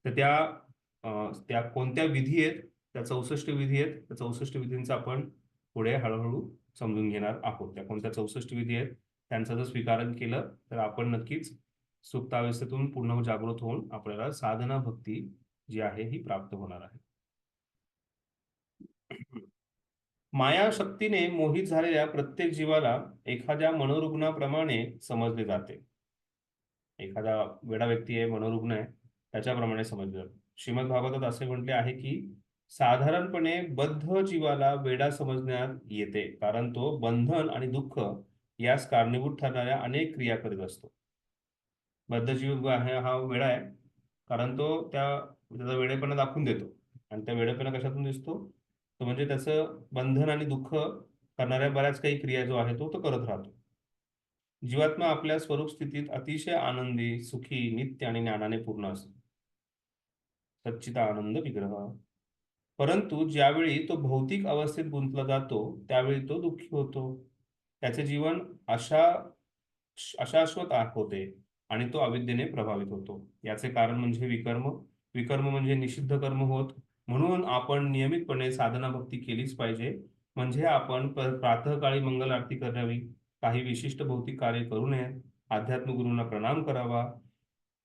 तर त्या कोणत्या विधी आहेत, त्या 64 विधी आहेत. त्या 64 विधींचा आपण पुढे हळूहळू समजून घेणार आहोत. त्या कोणत्या 64 विधी आहेत, त्यांचं जर स्वीकारण केलं तर आपण नक्कीच सुप्तावस्थेतून पुन्हा जागृत होऊन आपल्याला साधना भक्ती जी आहे ही प्राप्त होणार आहे. माया शक्तीने मोहित झालेल्या प्रत्येक जीवाला एखाद्या मनोरुग्णाप्रमाणे समजले जाते. एखादा वेडा व्यक्ती आहे, मनोरुग्ण आहे, त्याच्याप्रमाणे समजले जाते. श्रीमद भागवतात असे म्हटले आहे की साधारणपणे बद्ध जीवाला वेडा समजण्यात येते, कारण तो बंधन आणि दुःख यास कारणीभूत ठरणाऱ्या अनेक क्रिया करीत असतो. बद्ध जीव आहे हा वेडा आहे, कारण तो त्याचा वेडेपणा दाखवून देतो. आणि त्या वेडेपणा कशातून दिसतो? तो म्हणजे त्याचं बंधन आणि दुःख करणाऱ्या बऱ्याच काही क्रिया जो आहे तो करत राहतो. जीवात्मा आपल्या स्वरूप स्थितीत अतिशय आनंदी, सुखी, नित्य आणि ज्ञानाने पूर्ण असतो. सच्चिदानंद विग्रह. परंतु ज्यावेळी तो भौतिक अवस्थेत गुंतला जातो त्यावेळी तो दुःखी होतो. त्याचे जीवन अशाश्वत होते आणि तो अविद्येने प्रभावित होतो. याचे कारण म्हणजे विकर्म. विकर्म म्हणजे निषिद्ध कर्म होत. म्हणून आपण नियमितपणे साधना भक्ती केलीच पाहिजे. म्हणजे आपण प्रातःकाळी मंगल आरती करावी, काही विशिष्ट भौतिक कार्य करू नये, अध्यात्म गुरूंना प्रणाम करावा,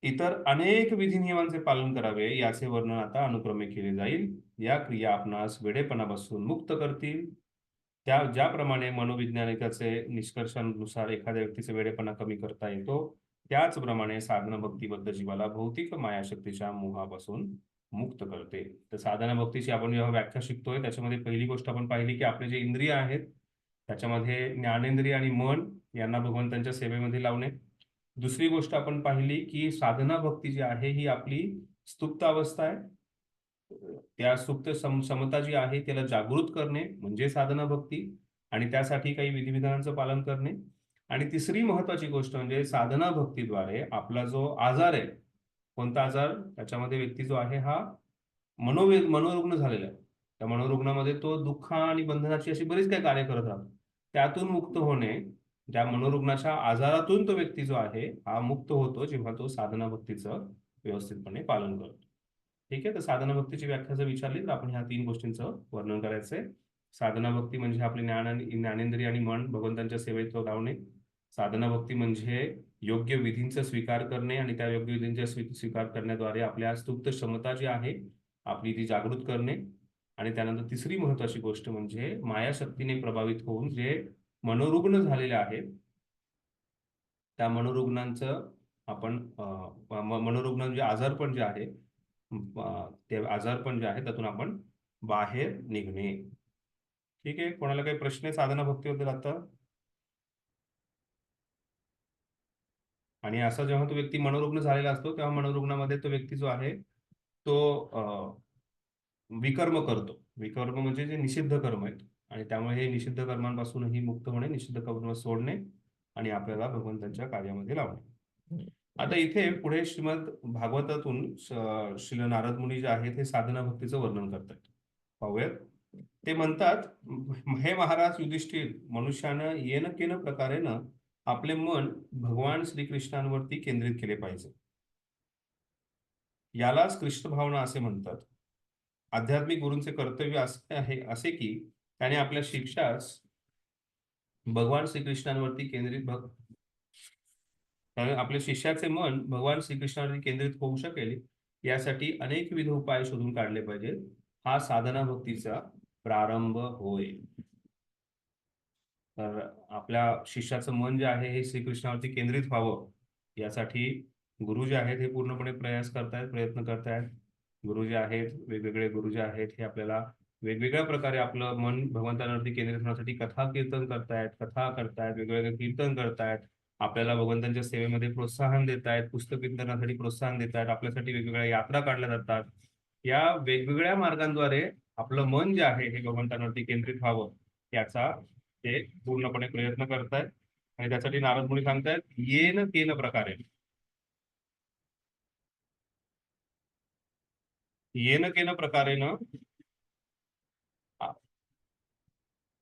इतर अनेक विधी नियमांचे पालन करावे. याचे वर्णन आता अनुक्रमे केले जाईल. या क्रिया आपणास वेडेपणापासून मुक्त करतील. ज्याप्रमाणे मनोवैज्ञानिकाचे निष्कर्षानुसार एखाद्या व्यक्तीचे वेडेपणा कमी करता येतो, त्याचप्रमाणे साधना भक्तीबद्ध जीवाला भौतिक मायाशक्तीच्या मोहापासून मुक्त करते. तर साधना भक्तीची आपण जेव्हा व्याख्या शिकतोय त्याच्यामध्ये पहिली गोष्ट आपण पाहिली की आपले जे इंद्रिय आहेत त्याच्यामध्ये ज्ञानेंद्रिय आणि मन यांना भगवंतांच्या सेवेमध्ये लावणे. दुसरी गोष्ट आपण पाहिली की साधना भक्ती जी आहे ही आपली सुप्त अवस्था आहे. त्या सुप्त समता जी आहे त्याला जागृत करणे म्हणजे साधना भक्ती, आणि त्यासाठी काही विधिविधानांचं पालन करणे. आणि तिसरी महत्वाची गोष्ट म्हणजे साधना भक्तीद्वारे आपला जो आजार आहे, कोणता आजार, त्याच्यामध्ये व्यक्ती जो आहे हा मनोरुग्ण झालेला आहे. त्या मनोरुग्णामध्ये तो दुःख आणि बंधनाची अशी बरीच काही कार्य करत राहतो. त्यातून मुक्त होणे, त्या मनोरुग्णाच्या आजारातून तो व्यक्ती जो आहे हा मुक्त होतो जेव्हा तो साधना भक्तीचं व्यवस्थितपणे पालन करतो. ठीक आहे. तर साधना भक्तीची व्याख्या जर विचारली तर आपण ह्या 3 गोष्टींचं वर्णन करायचंय. साधना भक्ती म्हणजे आपले ज्ञानेंद्रिय आणि मन भगवंतांच्या सेवेत लावणे. साधना भक्ती म्हणजे योग्य विधींचा स्वीकार करणे आणि त्या योग्य विधींचा स्वीकार करण्याद्वारे आपल्या सुप्त क्षमता जी आहे आपली ती जागृत करणे. आणि त्यानंतर तिसरी महत्वाची गोष्ट म्हणजे मायाशक्तीने प्रभावित होऊन जे मनोरुग्ण झालेले आहेत त्या मनोरुग्णांचं आपण मनोरुग्ण जे आजारपण जे आहे ते आजारपण जे आहे त्यातून आपण बाहेर निघणे. ठीक आहे. कोणाला काही प्रश्न आहे साधना भक्तीबद्दल आता? आणि असा जेव्हा तो व्यक्ती मनोरुग्ण झालेला असतो तेव्हा मनोरुग्णामध्ये तो व्यक्ती जो आहे तो विकर्म करतो. विकर्म म्हणजे जे निषिद्ध कर्म आहेत, आणि त्यामुळे हे निषिद्ध कर्मांपासूनही मुक्त होणे, निषिद्ध कर्म सोडणे आणि आपल्याला भगवंतांच्या कार्यामध्ये लावणे. आता इथे पुढे श्रीमद भागवतातून श्री नारद मुनी जे आहेत हे साधना भक्तीचं वर्णन करतात. पाहूयात. ते म्हणतात, हे महाराज युधिष्ठिर, मनुष्यानं येन केन प्रकारेनं आपले मन भगवान श्रीकृष्णांवरती केंद्रित केले पाहिजे. यालाच कृष्ण भावना असे म्हणतात. आध्यात्मिक गुरूंचे कर्तव्य असे की त्याने आपल्या शिष्यास भगवान श्रीकृष्णांवरती आपल्या शिष्याचे मन भगवान श्रीकृष्णावरती केंद्रित होऊ शकेल यासाठी अनेक विध उपाय शोधून काढले पाहिजेत. हा साधना भक्तीचा प्रारंभ होय. तर आपल्या शिष्याचं मन जे आहे हे श्रीकृष्णावरती केंद्रित व्हावं यासाठी गुरु जे आहेत हे पूर्णपणे प्रयत्न करतायत. गुरु जे आहेत, वेगवेगळे गुरु जे आहेत हे आपल्याला वेगवेगळ्या प्रकारे आपलं मन भगवंतांवरती केंद्रित होण्यासाठी कथा करतायत, वेगवेगळे कीर्तन करतायत, आपल्याला भगवंतांच्या सेवेमध्ये प्रोत्साहन देत आहेत, पुस्तक विज्ञानासाठी प्रोत्साहन देत आहेत, आपल्यासाठी वेगवेगळ्या यात्रा काढल्या जातात. या वेगवेगळ्या मार्गांद्वारे आपलं मन जे आहे हे भगवंतांवरती केंद्रित व्हावं याचा ते पूर्णपणे प्रयत्न करतायत. आणि त्यासाठी नारद मुनी सांगतायत, येन केन प्रकारे, येन केन प्रकारेनं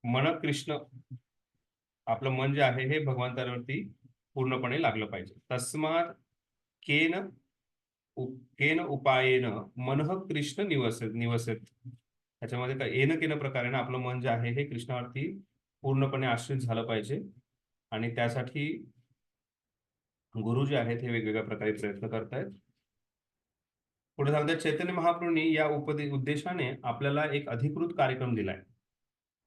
मन कृष्ण, आपलं मन जे आहे हे भगवंतावरती पूर्णपणे लागलं पाहिजे. तस्मात केन केन उपायेन मनः कृष्ण निवसेत. त्याच्यामध्ये काय येन केन प्रकारे आपलं मन जे आहे हे कृष्णावरती पूर्णपणे आश्रित झालं पाहिजे. आणि त्यासाठी गुरु जे आहेत हे वेगवेगळ्या प्रकारे प्रयत्न करतायत. पुढे सांगतात चैतन्य महाप्रभूंनी या उद्देशाने आपल्याला एक अधिकृत कार्यक्रम दिलाय.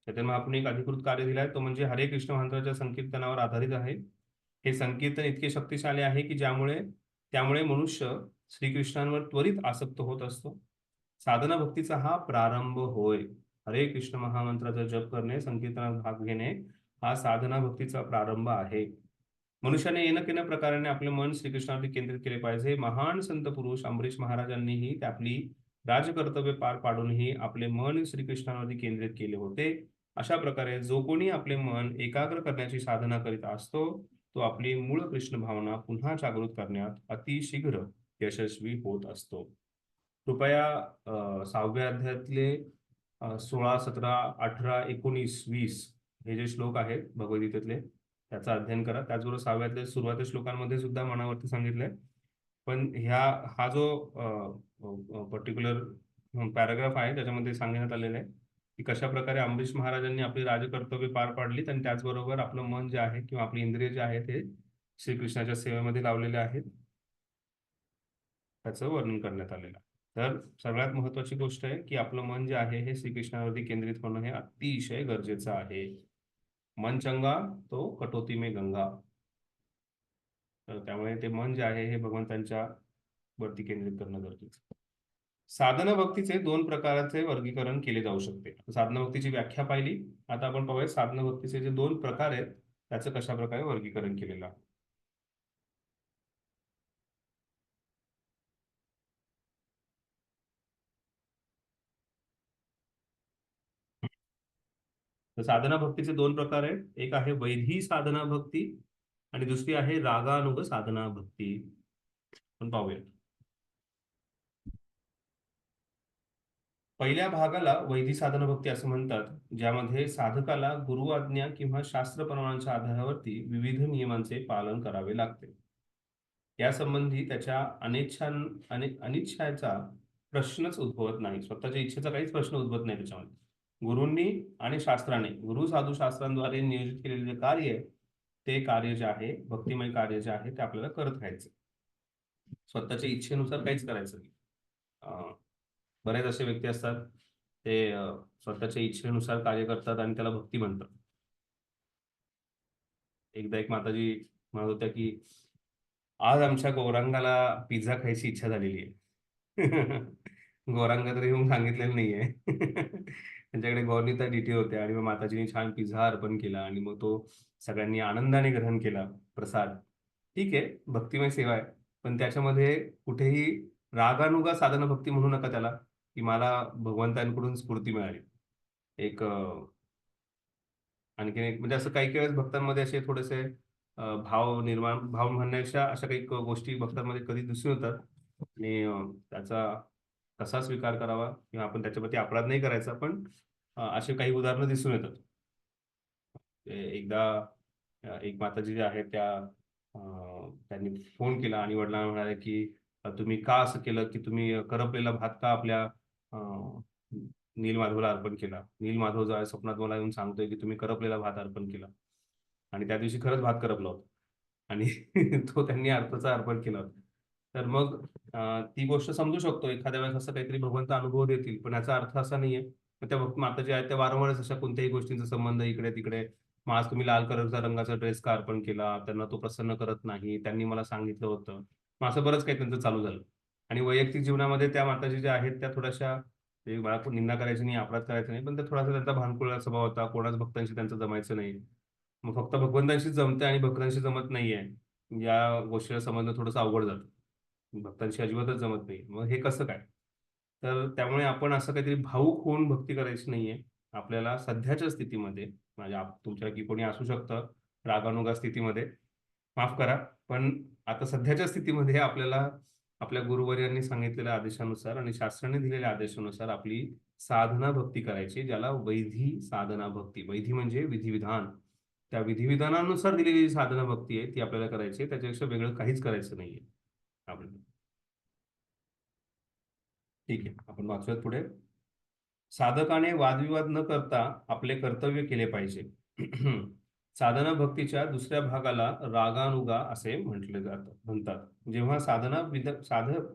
चैतन्य महाप्रभूंनी एक अधिकृत कार्य दिलाय, तो म्हणजे हरे कृष्ण मंत्राच्या संकीर्तनावर आधारित आहे. हे संकीर्तन इतके शक्तिशाली आहे की त्यामुळे मनुष्य श्रीकृष्णांवर त्वरित आसक्त होत असतो. साधना भक्तीचा हा प्रारंभ होय. हरे कृष्ण महामंत्राचा जप करणे, संकीर्तनात भाग घेणे हा साधना भक्तीचा प्रारंभ आहे. मनुष्याने येणं केल्या प्रकाराने आपले मन श्रीकृष्णावरती केंद्रित केले पाहिजे. महान संत पुरुष अमरीश महाराजांनीही आपली राजकर्तव्य पार पाडूनही आपले मन श्रीकृष्णावरती केंद्रित केले होते. अशा प्रकारे जो कोणी आपले मन एकाग्र करण्याची साधना करीत असतो तो आपली मूळ कृष्ण भावना पुन्हा जागृत करण्यात अतिशीघ्र यशस्वी होत असतो. कृपया 6व्या अध्यायातले 16, 17, 18, 19, 20 हे जे श्लोक आहेत भगवद्गीतेतले त्याचं अध्ययन करा. त्याचबरोबर 6व्यातल्या सुरुवाती श्लोकांमध्ये सुद्धा मनावरती सांगितलंय. पण हा जो पर्टिक्युलर पॅराग्राफ आहे त्याच्यामध्ये सांगण्यात आलेलं आहे की कशा प्रकारे अमरीश महाराजांनी आपली राजकर्तव्य पार पाडलीत आणि त्याचबरोबर आपलं मन जे आहे किंवा आपली इंद्रिय जे आहेत हे श्रीकृष्णाच्या सेवेमध्ये लावलेले आहेत, त्याचं वर्णन करण्यात आलेलं आहे. तर सगळ्यात महत्वाची गोष्ट आहे की आपलं मन जे आहे हे श्रीकृष्णावरती केंद्रित होणं हे अतिशय गरजेचं आहे. मन चंगा तो कटोती में गंगा. तर त्यामुळे ते मन जे आहे हे भगवंतांच्या वरती केंद्रित करणं गरजेचं. साधना भक्तीचे 2 प्रकाराचे वर्गीकरण केले जाऊ शकते. साधना भक्तीची व्याख्या पाहिली. आता आपण पाहूया साधना भक्तीचे जे 2 प्रकार आहेत त्याचं कशा प्रकारे वर्गीकरण केलेलं आहे. तर साधना भक्तीचे 2 प्रकार आहेत. एक आहे वैधी साधना भक्ती आणि दुसरी आहे रागानुग साधना भक्ती. आपण पाहूया. पहिल्या भागाला वैधी साधना भक्ती असं म्हणतात, ज्यामध्ये साधकाला गुरु आज्ञा किंवा शास्त्र प्रमाणांच्या आधारावरती विविध नियमांचे पालन करावे लागते. यासंबंधी त्याच्या अनिच्छाचा प्रश्नच उद्भवत नाही. स्वतःच्या इच्छेचा काहीच प्रश्न उद्भवत नाही त्याच्यामध्ये. गुरूंनी आणि शास्त्राने गुरु साधू शास्त्रांद्वारे नियोजित केलेले जे कार्य आहे ते कार्य जे आहे भक्तिमय कार्य जे आहे ते आपल्याला करत राहायचं. स्वतःच्या इच्छेनुसार काहीच करायचं नाही. बरेच असे व्यक्ती असतात ते स्वतःच्या इच्छेनुसार कार्य करतात आणि त्याला भक्ती म्हणतात. एकदा एक माताजी म्हणत होत्या की आज आमच्या गौरांगाला पिझ्झा खायची इच्छा झालेली आहे. गौरांग तर येऊन सांगितलेलं नाहीये. त्यांच्याकडे गौरनीता डीटी होत्या आणि मग माताजीने छान पिझ्झा अर्पण केला आणि मग तो सगळ्यांनी आनंदाने ग्रहण केला प्रसाद. ठीक आहे, भक्तिमय सेवा आहे, पण त्याच्यामध्ये कुठेही रागानुगा साधना भक्ती म्हणू नका त्याला की मला भगवंतांकडून स्फूर्ती मिळाली. एक आणखीन एक म्हणजे असं काही काही भक्तांमध्ये असे थोडेसे भाव म्हणण्याच्या अशा काही गोष्टी भक्तांमध्ये कधी दिसून येतात आणि त्याचा कसा स्वीकार करावा किंवा आपण त्याच्यावरती अपराध नाही करायचा, पण असे काही उदाहरणं दिसून येतात. एकदा एक माताजी ज्या आहेत त्यांनी फोन केला आणि वडिलांना म्हणाले की तुम्ही का असं केलं की तुम्ही करपलेला भात का आपल्या नीलमाधवला अर्पण केला. नीलमाधव जो आहे स्वप्नात मला येऊन सांगतोय की तुम्ही करपलेला भात अर्पण केला आणि त्या दिवशी खरंच भात करपला होता आणि तो त्यांनी अर्थाचा अर्पण केला होता. तर मग ती गोष्ट समजू शकतो एखाद्या वेळेस असं काहीतरी भगवंत अनुभव देतील, पण याचा अर्थ असा नाहीये. त्या माता ज्या आहेत त्या वारंवारच अशा कोणत्याही गोष्टींचा संबंध इकडे तिकडे, मग आज तुम्ही लाल कलरचा रंगाचा ड्रेस का अर्पण केला, त्यांना तो प्रसन्न करत नाही, त्यांनी मला सांगितलं होतं. मग असं बरंच काही त्यांचं चालू झालं. आणि वैयक्तिक जीवनामध्ये त्या माताजी ज्या आहेत त्या थोड्याशा मला निंदा करायची नाही, अपराध करायचा नाही, पण त्या थोडासा त्यांचा भानकुळा स्वभाव होता. कोणाच भक्तांशी त्यांचं जमायचं नाही. मग फक्त भगवंतांशी जमते आणि भक्तांशी जमत नाहीये या गोष्टीला समजणं थोडंसं अवघड जातं. भक्तांशी अजिबातच जमत नाही, मग हे कसं काय. तर त्यामुळे आपण असं काहीतरी भावुक होऊन भक्ती करायची नाहीये. आपल्याला सध्याच्या स्थितीमध्ये म्हणजे तुमच्यापैकी कोणी असू शकतं रागानुगा स्थितीमध्ये, माफ करा, पण आता सध्याच्या स्थितीमध्ये आपल्याला आपल्या गुरुवर्यांनी सांगितलेल्या आदेशानुसार आणि शास्त्राने दिलेल्या आदेशानुसार आपली साधना भक्ती करायची, ज्याला वैधी साधना भक्ती, वैधी म्हणजे विधिविधान, त्या विधिविधानानुसार दिलेली जी साधना भक्ती आहे ती आपल्याला करायची आहे, त्याच्यापेक्षा वेगळं काहीच करायचं नाहीये आपल्याला. ठीक आहे, आपण वाचूयात पुढे. साधकाने वादविवाद न करता आपले कर्तव्य केले पाहिजे. साधना भक्तीच्या दुसऱ्या भागाला रागानुगा असे म्हटले म्हणतात. जेव्हा साधक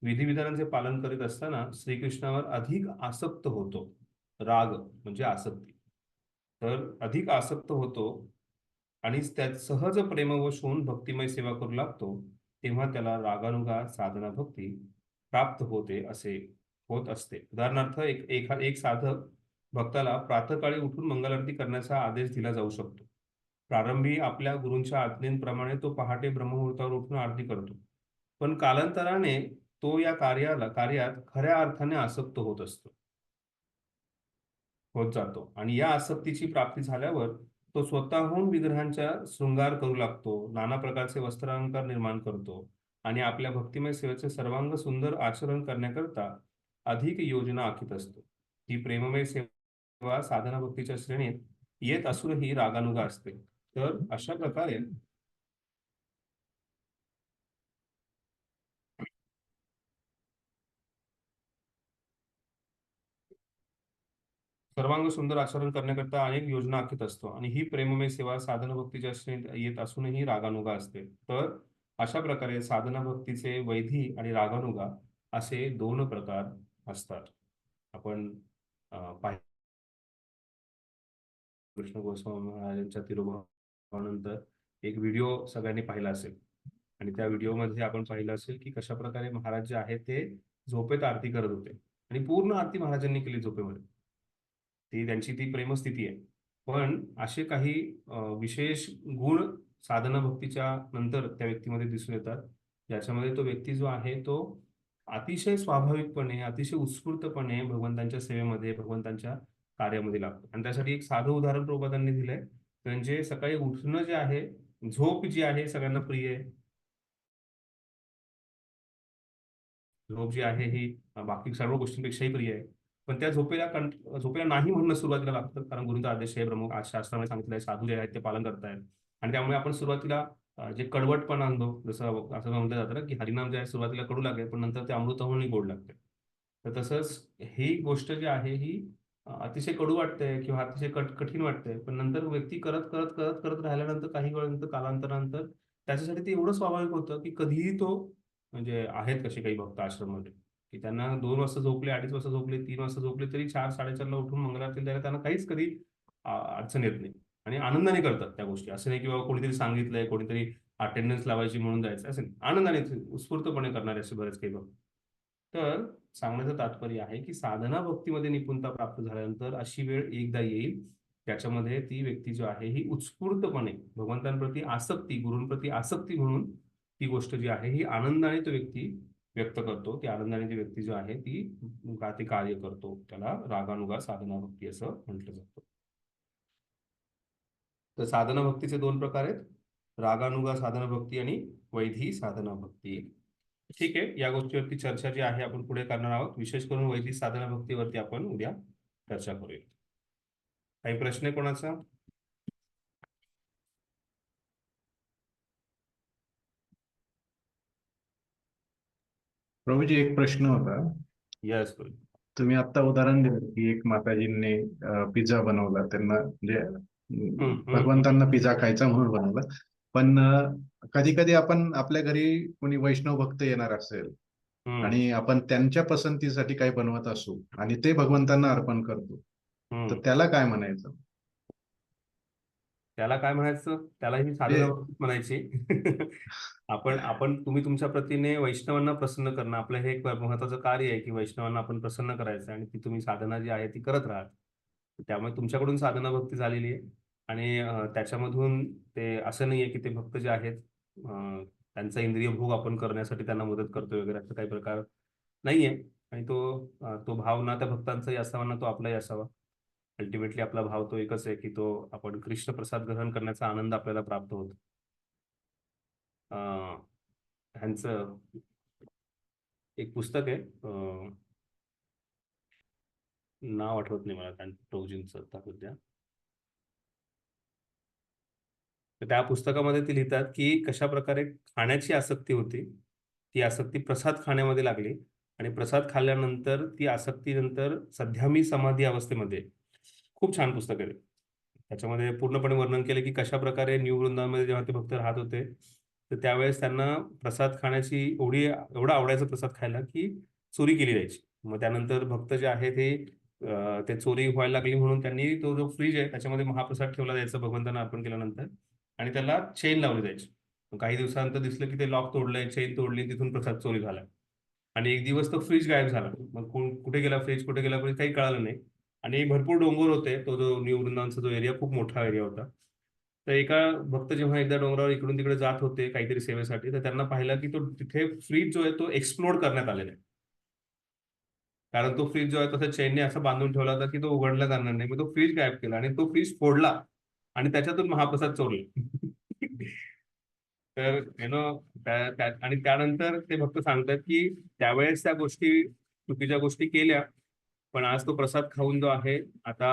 विधिविधानांचे पालन करीत असताना श्रीकृष्णावर अधिक आसक्त होतो. राग म्हणजे आसक्ती. तर अधिक आसक्त होतो आणि त्यात सहज प्रेमवश होऊन भक्तिमय सेवा करू लागतो, तेव्हा त्याला रागानुगा साधना भक्ती प्राप्त होते असे होत असते. उदाहरणार्थ एक साधक भक्ताला प्रातःकाळी उठून मंगलारती करण्याचा आदेश दिला जाऊ शकतो. प्रारंभी आपल्या गुरूंच्या आज्ञेप्रमाणे तो पहाटे ब्रह्ममुहूर्तावर उठून आरती करतो, पण कालांतराने तो या कार्यात खऱ्या अर्थाने आसक्त होत जातो आणि या आसक्तीची प्राप्ती झाल्यावर तो स्वतःहून विग्रहांचा शृंगार करू लागतो, नाना प्रकारचे वस्त्रालंकार निर्माण करतो आणि आपल्या भक्तिमय सेवेचे सर्वांग सुंदर आचरण करण्याकरता अधिक योजना आखीत असतो. ही प्रेममय सेवा साधना भक्तीच्या श्रेणीत येत असूनही रागानुगा असते. तर अशा प्रकारे सर्वांग सुंदर आचरण करण्याकरता अनेक योजना आखीत असतो आणि ही प्रेममय सेवा साधना भक्तीच्या श्रेणीत येत असूनही रागानुगा असते. तर अशा प्रकारे साधना भक्तीचे वैधी आणि रागानुगा असे 2 प्रकार असतात. आपण कृष्ण गोस्वामी महाराजांच्या तिरोभावानंतर एक व्हिडिओ सगळ्यांनी पाहिला असेल आणि त्या व्हिडिओमध्ये आपण पाहिलं असेल की कशा प्रकारे महाराज जे आहेत ते झोपेत आरती करत होते आणि पूर्ण आरती महाराजांनी केली झोपेमध्ये. त्यांची ती प्रेमस्थिती आहे. पण असे काही विशेष गुण साधना भक्तीच्या नंतर त्या व्यक्तीमध्ये दिसून येतात, ज्याच्यामध्ये तो व्यक्ती जो आहे तो अतिशय स्वाभाविकपणे, अतिशय उत्स्फूर्तपणे भगवंतांच्या सेवेमध्ये, भगवंतांच्या कार्यामध्ये लागतो. आणि त्यासाठी एक साधं उदाहरण प्रभुपादांनी दिलंय. म्हणजे सकाळी उठणं जे आहे, झोप जी आहे सगळ्यांना प्रिय आहे. झोप जी आहे ही बाकी सर्व गोष्टींपेक्षाही प्रिय आहे. पण त्या झोपेला नाही म्हणणं सुरुवातीला लागतं, कारण गुरूंचा आदेश आहे, प्रमुख आज शास्त्रामध्ये सांगितलंय, साधू जे आहेत ते पालन करतायत. आणि त्यामुळे आपण सुरुवातीला जे कडवटपणा आणतो, जसं असं म्हटलं जातं ना की हरिनाम जे आहे सुरुवातीला कडू लागेल, पण नंतर ते अमृताहूनही गोड लागते. तर तसंच ही गोष्ट जी आहे ही अतिशय कडू वाटते किंवा अतिशय कठीण वाटते, पण नंतर व्यक्ती करत करत करत करत राहिल्यानंतर काही वेळानंतर कालांतरानंतर त्याच्यासाठी ते एवढं स्वाभाविक होतं की कधीही तो म्हणजे आहेत कसे काही भक्त आश्रममध्ये की त्यांना 2 वाजता झोपले, 2:30 वाजता झोपले, 3 वाजता झोपले तरी 4-4:30 ला उठून मंगलारती द्यायला त्यांना काहीच कधी अडचण येत नाही आणि आनंदाने करतात त्या गोष्टी. असं नाही की बाबा कोणीतरी सांगितलंय, कोणीतरी अटेंडन्स लावायची म्हणून जायचं, असं नाही. आनंदाने उत्स्फूर्तपणे करणारे असे बरेच काही भक्त. तर सांगण्याचं तात्पर्य आहे की साधना भक्तीमध्ये निपुणता प्राप्त झाल्यानंतर अशी वेळ एकदा येईल त्याच्यामध्ये ती व्यक्ती जो आहे ही उत्स्फूर्तपणे भगवंतांप्रती आसक्ती, गुरूंप्रती आसक्ती म्हणून ती गोष्ट जी आहे ही आनंदाने तो व्यक्ती व्यक्त करतो. ती आनंदाने ती व्यक्ती जो आहे ती ते कार्य करतो. त्याला रागानुगा साधना भक्ती असं म्हटलं जातं. तर साधना भक्तीचे 2 प्रकार आहेत, रागानुगा साधना भक्ती आणि वैधी साधना भक्ती. ठीक आहे, या गोष्टीवरती चर्चा जी आहे आपण पुढे करणार आहोत. विशेष करून वैदिक साधना भक्तीवरती आपण उद्या चर्चा करूया. काही प्रश्न आहे कोणाचा? प्रभूजी एक प्रश्न होता. यस. तुम्ही आता उदाहरण दिलं की एक माताजींनी पिझ्झा बनवला, त्यांना म्हणजे भगवंतांना पिझ्झा खायचा म्हणून बनवला. पण कधी कधी आपण आपल्या घरी कोणी वैष्णव भक्त येणार असेल आणि आपण त्यांच्या पसंतीसाठी काही बनवत असू आणि ते भगवंतांना अर्पण करतो, तर त्याला काय म्हणायचं? त्याला काय म्हणायचं? त्याला ही साधना भक्ती म्हणायची. तुम्ही तुमच्या प्रतीने वैष्णवांना प्रसन्न करणं आपलं हे एक महत्वाचं कार्य आहे की वैष्णवांना आपण प्रसन्न करायचं आणि ती तुम्ही साधना जी आहे ती करत राहा. त्यामुळे तुमच्याकडून साधना भक्ती झालेली आहे आणि त्याच्यामधून ते असं नाहीये की ते भक्त जे आहेत त्यांचा इंद्रिय भोग आपण करण्यासाठी त्यांना मदत करतोय वगैरे असं काही प्रकार नाहीये. आणि तो भाव ना त्या भक्तांचाही असावा ना तो आपलाही असावा. अल्टिमेटली आपला भाव तो एकच आहे की तो आपण कृष्ण प्रसाद ग्रहण करण्याचा आनंद आपल्याला प्राप्त होतो. ह्यांचं एक पुस्तक आहे, नाव आठवत नाही मला प्रभूजींचं, दाखवत द्या. तर त्या पुस्तकामध्ये ते लिहितात की कशा प्रकारे खाण्याची आसक्ती होती, ती आसक्ती प्रसाद खाण्यामध्ये लागली आणि प्रसाद खाल्ल्यानंतर ती आसक्ती नंतर सध्या मी समाधी अवस्थेमध्ये आहे. खूप छान पुस्तक आहे ते. त्याच्यामध्ये पूर्णपणे वर्णन केलं की कशा प्रकारे न्यू वृंदावनमध्ये जेव्हा ते भक्त राहत होते, तर त्यावेळेस त्यांना प्रसाद खाण्याची एवढा आवडायचा प्रसाद खायला की चोरी केली जायची. मग त्यानंतर भक्त जे आहे ते चोरी व्हायला लागली म्हणून त्यांनी तो जो फ्रीज आहे त्याच्यामध्ये महाप्रसाद ठेवला जायचा भगवंतांना अर्पण केल्यानंतर आणि त्याला चेन लावली जायची. मग काही दिवसानंतर दिसलं की ते लॉक तोडलंय, चेन तोडली, तिथून प्रसाद चोरी झाला. आणि एक दिवस तो फ्रीज गायब झाला. मग कुठे गेला फ्रीज, कुठे गेला फ्रीज काही कळालं नाही. आणि भरपूर डोंगर होते. तो जो न्यू वृंदावनचा जो एरिया खूप मोठा एरिया होता. तर एका भक्त जेव्हा एकदा डोंगरावर इकडून तिकडे जात होते काहीतरी सेवेसाठी, तर त्यांना पाहिलं की तो तिथे फ्रीज जो आहे तो एक्सप्लोड करण्यात आलेला आहे. कारण तो फ्रीज जो आहे तसा चेनने असं बांधून ठेवला होता की तो उघडला जाणार नाही. मग तो फ्रीज गायब केला आणि तो फ्रीज फोडला आणि त्याच्यातून महाप्रसाद चोरले. तर आणि त्यानंतर ते भक्त सांगतात की त्यावेळेस त्या गोष्टी चुकीच्या गोष्टी केल्या, पण आज तो प्रसाद खाऊन जो आहे आता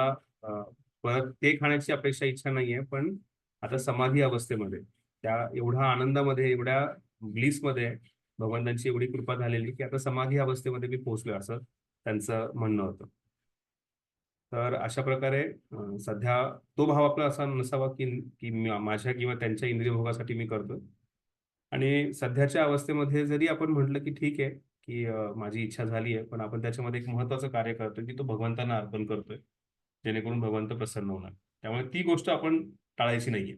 परत ते खाण्याची अपेक्षा इच्छा नाहीये, पण आता समाधी अवस्थेमध्ये त्या एवढ्या आनंदामध्ये एवढ्या ब्लिसमध्ये भगवंतांची एवढी कृपा झालेली की आता समाधी अवस्थेमध्ये मी पोहोचलोय असं त्यांचं म्हणणं होतं. तर अशा प्रकारे सध्या तो भाव आपला असा नसावा की की माझ्या किंवा त्यांच्या इंद्रिय भोगासाठी मी करतोय. आणि सध्याच्या अवस्थेमध्ये जरी आपण म्हटलं की ठीक आहे की माझी इच्छा झाली आहे, पण आपण त्याच्यामध्ये एक महत्वाचं कार्य करतोय की तो भगवंतांना अर्पण करतोय, जेणेकरून भगवंत प्रसन्न होणार. त्यामुळे ती गोष्ट आपण टाळायची नाहीये.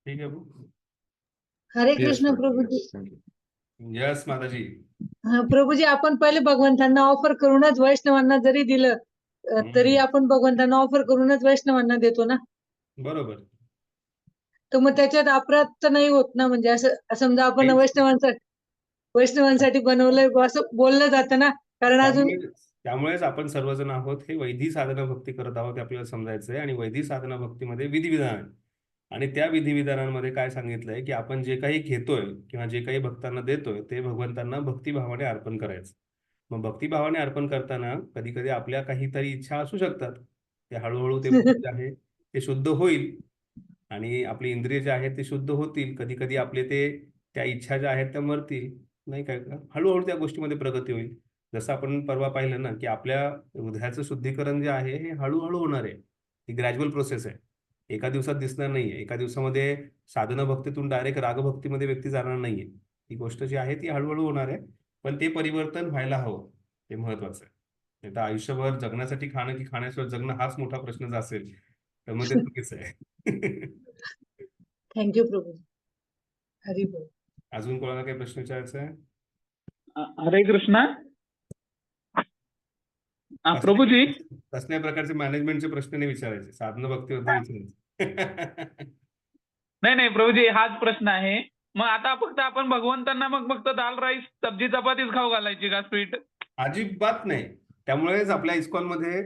ठीक आहे भाऊ? हरे Yes, Krishna sir. Prabhuji. Yes, thank you. Yes माताजी. हा प्रभूजी, आपण पहिले भगवंतांना ऑफर करूनच वैष्णवांना जरी दिलं तरी आपण भगवंतांना ऑफर करूनच वैष्णवांना देतो ना. बरोबर. तर मग त्याच्यात अपराध तर नाही होत ना, म्हणजे असं समजा आपण वैष्णवांसाठी बनवलंय बुवा असं बोललं जातं ना, कारण अजून त्यामुळेच आपण सर्वजण आहोत हे वैधी साधना भक्ती करत आहोत हे आपल्याला समजायचंय. आणि वैधी साधना भक्तीमध्ये विधिविधान आहे. आणि त्या विधिविधानांमध्ये काय सांगितलंय की आपण जे काही घेतोय किंवा जे काही भक्तांना देतोय ते भगवंतांना भक्तिभावाने अर्पण करायचं. मग भक्तिभावाने अर्पण करताना कधी कधी आपल्या काहीतरी इच्छा असू शकतात. ते हळूहळू ते जे आहे ते शुद्ध होईल आणि आपली इंद्रिय जे आहेत ते शुद्ध होतील. कधी कधी आपले त्या इच्छा ज्या आहेत त्या मरतील. नाही काय का हळूहळू त्या गोष्टीमध्ये प्रगती होईल. जसं आपण परवा पाहिलं ना की आपल्या हृदयाचं शुद्धीकरण जे आहे हे हळूहळू होणार आहे. ही ग्रॅज्युअल प्रोसेस आहे. एका दिवसात दिसणार नाहीये. एका दिवसामध्ये साधना भक्तीतून डायरेक्ट रागभक्तीमध्ये व्यक्ती जाणार नाहीये. ही गोष्ट जी आहे ती हळूहळू होणार आहे. पण ते परिवर्तन व्हायला हवं. ते महत्वाचं आहे. नाही तर आयुष्यभर जगण्यासाठी खाणं की खाण्याशिवाय जगणं हाच मोठा प्रश्न जर असेल तर मग ते चुकीचं आहे. थँक्यू प्रभूजी. हरी बोल. अजून कोणाला काही प्रश्न विचारायचा आहे? हरे कृष्णा. प्रभूजी, कसल्या प्रकारचे मॅनेजमेंटचे प्रश्न नाही विचारायचे, साधना भक्तीबद्दल विचारायचे. नाही प्रभूजी, हाच प्रश्न आहे. मग आता फक्त आपण भगवंतांना मग फक्त दाल राईस सब्जी चपातीच खाऊ घालायची का स्वीट? अजिबात नाही. त्यामुळेच आपल्या इस्कॉनमध्ये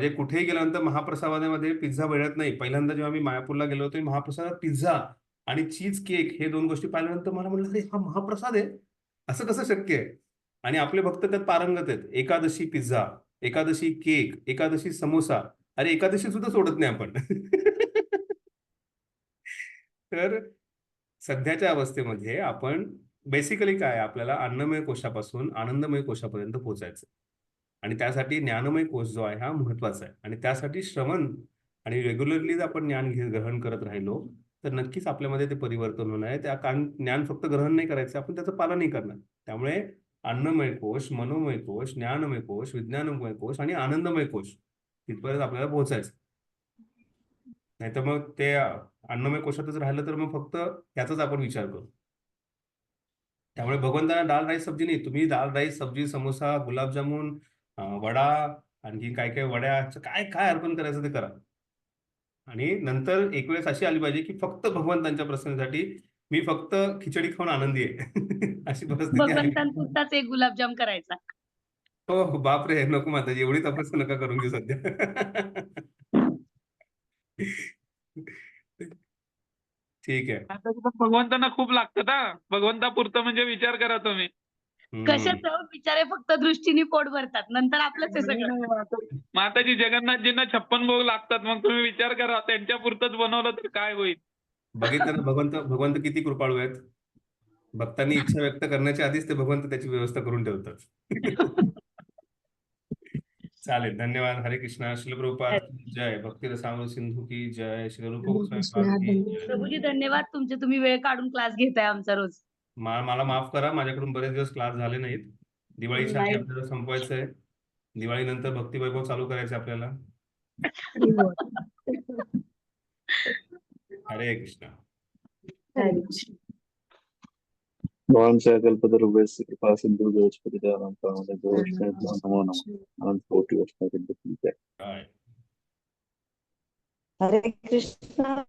जे कुठेही गेल्यानंतर महाप्रसादामध्ये पिझ्झा मिळत नाही. पहिल्यांदा जेव्हा मी मायापूरला गेलो होतो महाप्रसादात पिझ्झा आणि चीज केक हे 2 गोष्टी पाहिल्यानंतर मला म्हटलं अरे हा महाप्रसाद आहे, असं कसं शक्य आहे? आणि आपले भक्त त्यात पारंगत आहेत. Ekadashi pizza, Ekadashi cake, Ekadashi samosa. अरे एकादशी सुद्धा सोडत नाही आपण. तर सध्याच्या अवस्थेमध्ये आपण बेसिकली काय आपल्याला अन्नमय कोशापासून आनंदमय कोशापर्यंत पोहोचायचं. आणि त्यासाठी ज्ञानमय कोश जो आहे हा महत्वाचा आहे. आणि त्यासाठी श्रवण आणि रेग्युलरली जर आपण ज्ञान ग्रहण करत राहिलो तर नक्कीच आपल्यामध्ये ते परिवर्तन होणार आहे. त्या ज्ञान फक्त ग्रहण नाही करायचं, आपण त्याचं पालनही करणार. त्यामुळे अन्नमय कोश, मनोमय कोश, ज्ञानमय कोश, विज्ञानमय कोश आणि आनंदमय कोश तिथपर्यंत आपल्याला पोहोचायचं. नाही तर मग ते अन्नमय कोशातच राहिलं तर मग फक्त त्याचाच आपण विचार करू. त्यामुळे भगवंतांना दाल राईस सब्जी नाही, तुम्ही दाल राईस सब्जी, समोसा, गुलाबजामुन, वडा, आणखी काय काय वड्या काय काय अर्पण करायचं ते करा. आणि नंतर एक वेळेस अशी आली पाहिजे की फक्त भगवंतांच्या प्रसन्नतेसाठी मी फक्त खिचडी खाऊन आनंदी आहे. अशी परिस्थिती आली. भगवंतांपुरताच एक गुलाबजाम करायचा. हो बापरे, नको माताजी, एवढी तपस्या नका करून घेऊ सध्या. ठीक आहे. आता भगवंतांना खूप लागतं ना, भगवंतापुरतं म्हणजे विचार करा तुम्ही. कशाचं बिचारे फक्त दृष्टीने पोट भरतात नंतर आपलंच हे नाही, सगळं. नाही, माताजी जगन्नाथजींना 56 भोग लागतात. मग तुम्ही विचार करा त्यांच्या पुरतच बनवलं तर काय होईल. बघितलं ना भगवंत किती कृपाळू आहेत. भक्तांनी इच्छा व्यक्त करण्याच्या आधीच ते भगवंत त्याची व्यवस्था करून ठेवतात. चालेल, धन्यवाद. हरे कृष्णा. श्रील प्रभुपाद की जय. भक्ती रसामृत सिंधू की जय. श्री रूप गोस्वामी महाराज की जय. प्रभूजी धन्यवाद तुमचे, तुम्ही वेळ काढून क्लास घेताय आमचा रोज. मला माफ करा, माझ्याकडून बरेच दिवस क्लास झाले नाहीत. दिवाळीच्या आधी नाही. आपल्याला संपवायचंय. दिवाळीनंतर भक्ती वैभव चालू करायचे आपल्याला. हरे कृष्णा. भवान कल्पतरुभ्यश्च कृपा सिंधु गोस्पतिदानं नमो नमः. अनंत कोटि वैष्णव वृंद की जय. काय हरे कृष्णा.